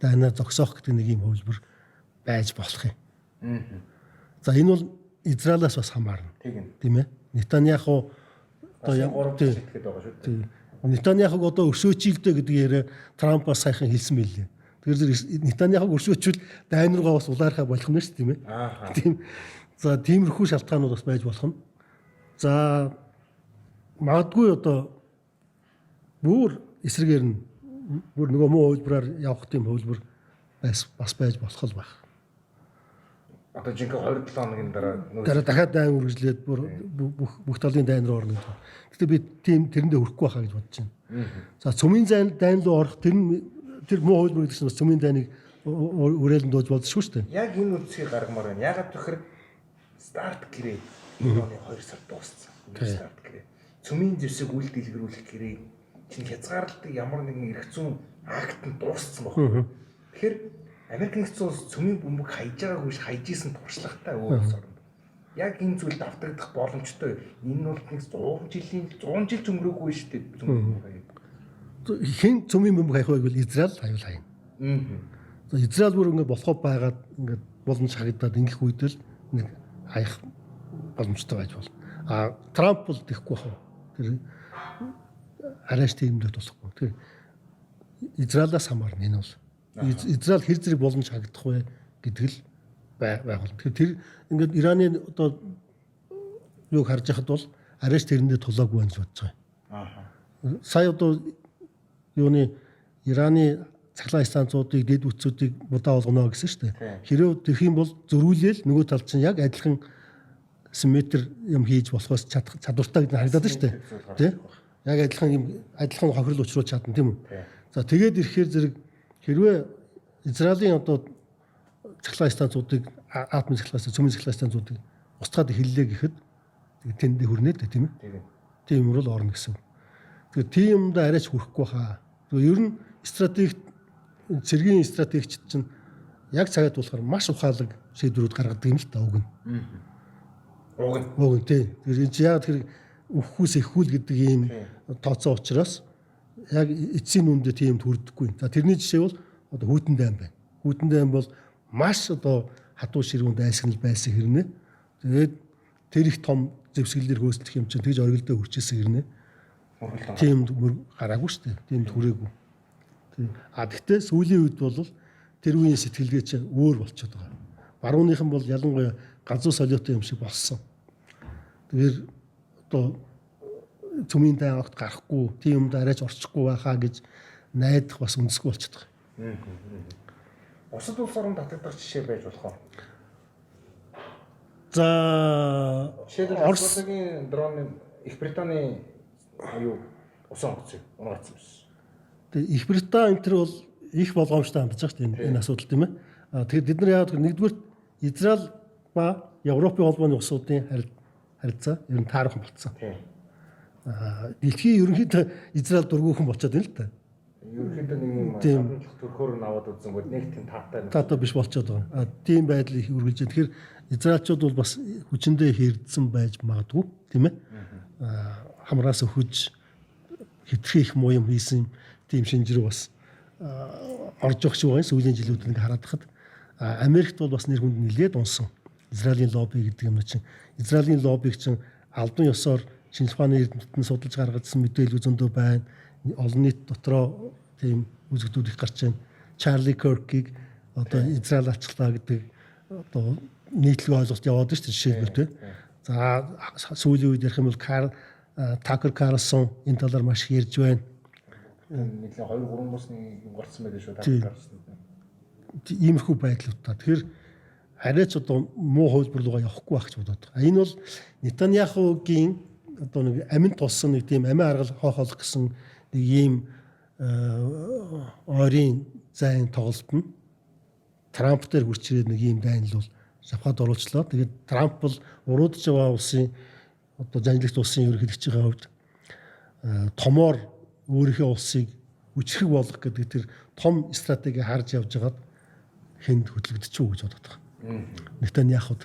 B: дайнаа зогсоох гэдэг нэг юм хөлбөр байж болох юм. За энэ бол Израилаас бас хамаарна. Тийм ээ. Нетаньяху
A: одоо яг 3 шитгэхэд байгаа шүү дээ.
B: Нетаньяхуг одоо өршөөчихлээ гэдэг яриа Трампаас сайхан хэлсэн байлээ. Тэгэхээр Нетаньяхуг өршөөчвөл дайн руугаа бас улаархаа болох нь шүү дээ, тийм ээ. Тийм. За тиймэрхүү шалтгаанууд бас байж болох нь. За магадгүй одоо бүр эсрэгээр нь бүр нөгөө муу хөлбраар явах тийм хөлбөр бас байж болох л байх.
A: Одоо жинхэнэ 27 хоногийн
B: дараа дахиад дайн үргэлжлээд бүх талын дайн руу орно гэдэг. Гэтэ би тийм тэрэндээ хүрэхгүй байхаа гэж бодож байна. За цөмийн дайн руу орох тэр муу хөлбөр гэдэг чинь бас цөмийн дайныг үрээлэн дууж болдсон шүү дээ.
A: Яг энэ үдсгийг гаргамаар байна. Ягаад гэхээр старт гэрээ энэ оны 2 сар дууссан. Старт гэрээ. Цөмийн зэвсэг үйл дэлгэрүүлэх гэрээ чинь хязгаарлалтыг ямар нэгэн эрх зүйн акт нь дууссан байна. Тэгэхээр Америк нэгдсэн улс цөмийн бөмбөг хайж байгаагүй ш хайж исэн туршлагатай өөр улс орно. Яг энэ зүйлд давтагдах боломжтой. Энэ бол нэг 100 жил өнгөрөөгүй шүү дээ.
B: Хэн цөмийн бөмбөг хайх байвал Израиль хайвал хайна. За Израиль бүр ингэ болохоо байгаад ингэ боломж харагдаад ингэх үед л нэг хаях боломжтой байж болно. А Трамп бол тэхгүй хаа. Тэр арайш тиймдээ тусахгүй. Тэр Израилаас хамаарна энэ бол. Израиль хэр зэрэг боломж харагдах вэ гэдэг л байх болно. Тэр ингээд Ираны одоо юуг харж байхад бол арайш тэрэндээ тулаагүй байна гэж бодож байгаа. Сая одоо юуны Ираны цахилгаан станцуудыг дэд үтсүүдийг будаа болгоно гэсэн шүү дээ. Хэрэв тэрх юм бол зөрүүлээл нөгөө тал чинь яг адилхан симметр юм хийж болохоос чадвартай гэж харагдаад шүү дээ. Тэ? Яг адилхан хохирол учруулж чадна тийм үү? За тэгээд ирэхээр зэрэг хэрвээ Израилийн одоо цахилгаан станцуудыг атомын цахилгаан, цөмийн цахилгаан станцуудыг устгаад хэллээ гэхэд тэнд хүрнэ дээ тийм ээ. Тийм юм бол орно гэсэн. Тэгэхээр тийм юмд арайч хүрэхгүй хаа. Тэгэхээр ер нь стратегт цэргийн стратегчид чинь яг цагаад болохоор маш ухаалаг шийдвэрүүд гаргадаг юм л та уг нь. Уг нь тийм. Тэгэхээр энэ яг тэр өвхүүс ихүүл гэдэг ийм тооцоо учраас яг эцсийн нүндээ тийм төрдөггүй. За тэрний жишээ бол одоо хүйтэн дайм байна. Хүйтэн дайм бол маш одоо хатуу ширүүнд айсгнал байсан хэрнээ. Тэгээд тэр их том зэвсгэлээр хөөслөх юм чинь тэгж оргилдөө хүрчээсэн хэрнээ. Тийм гараагүй шүү дээ. Тийм хүрээгүй. Тийм. А гэхдээ сүүлийн үед бол тэр үеийн сэтгэлгээ чинь өөр болчиход байгаа. Барууныхан бол ялангуяа ганцуу солиотой юм шиг болсон. Тэгэхээр одоо цөмийн дай огт гарахгүй, тийм юмд арайч орчихгүй байхаа гэж найдах бас үндэсгүй болчиход байгаа.
A: Бусад улс орнд татагдах жишээ байж болох уу?
B: За
A: Оросгийн дроны Их Британий юу усан онгоцыг унгацсан байсан.
B: Тэгээ Их Британи энэ төр бол их болгоомжтой хандж байгаа шүү дээ энэ асуудал тийм ээ. Тэгэхээр бид нар яагаад нэгдүгээр Израиль ба Европын холбооны улсуудын харилцаа ер нь таарах болцсон. Дэлхийн ерөнхийдөө Израиль дургүйхэн болчиход байна л да.
A: Ерөнхийдөө нэг юм төрхөөр нь аваад үзсэн бол нэг тийм таатай
B: биш болчиход байгаа. Тийм байдал их үргэлж байна. Тэгэхээр Израильчууд бол бас хүчиндээ хэрдсэн байж магадгүй тийм ээ. Хамраас өхөж хитрхи их муу юм хийсэн тийм шинжрүү бас орж өгч байгаа юм сүүлийн жилүүд нэг хараад хахад Америкт бол бас нэр хүнд нэлээд унсан. Израилийн лобби гэдэг юм чинь Израилийн лоббиг чинь албан ёсоор шинжлэх ухааны эрдэмтдийн судалж гаргажсан мэдээлэл зөндөө байна. Олон нийт дотроо тийм үзэгдүүд их гарч байна. Чарли Киркийг одоо Израиль алчлаа гэдэг одоо нийтлэг ойлголт яваад байна шүү дээ жишээлбэл тийм. За сүүлийн үед ярих юм бол Такер Карлсон энэ талаар маш их ярьж байна.
A: Нийлээ 2-3 бусны гарцсан байдаг шүү Такер Карлсон.
B: Иймэрхүү байдлуудаа. Тэгэхээр арайч одоо муу хөлбөр рүүгээ явахгүй байх гэж бодоод байгаа. Энэ бол Нетаньяхугийн одоо нэг амин тулсан нэг тийм амин аргал хоохолох гэсэн нэг ийм ойрын зайн тоглолт нь Трамп дээр хүрч ирээд нэг ийм дайнал бол Жапонд оруулчлаа. Тэгээд Трамп бол уруудж байгаа улсын одоо занжлагч улсын ерөнхийлөгчийн хувьд томоор өөрийнхөө улсыг үчирхэг болгох гэдэг тэр том стратеги харж явж байгаад хэнд хөдлөгдөж гэж бодоод байгаа. Нетаньяхуд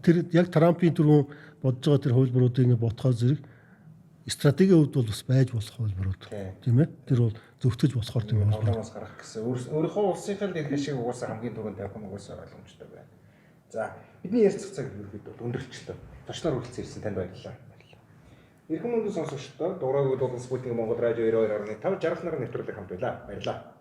B: тэр яг Трампын түрүүн бодож байгаа тэр хувилбаруудыг ингэ ботхоор зэрэг стратегийн хувьд бол бас байж болох хувилбарууд тийм ээ. Тэр бол зөвтгөж болохоор тийм
A: байна. Проблемоос гарах гэсэн. Өөрийнхөө улсынхаа л эрх ашиг угаасаа хамгийн түрүүнд тавих нь угаасаа ойлгомжтой байна. За бидний ярилцах цаг ерөөхдөө өндөрлөлтөө. Зочлоор хүрэлцэн ирсэн танд баярлалаа. Эрхэм мөндөд сонсогчдоо дугаарыг дуулсан Спутник Монгол радио 92.5 60 нарны нэвтрүүлэг хамт байлаа. Баярлалаа.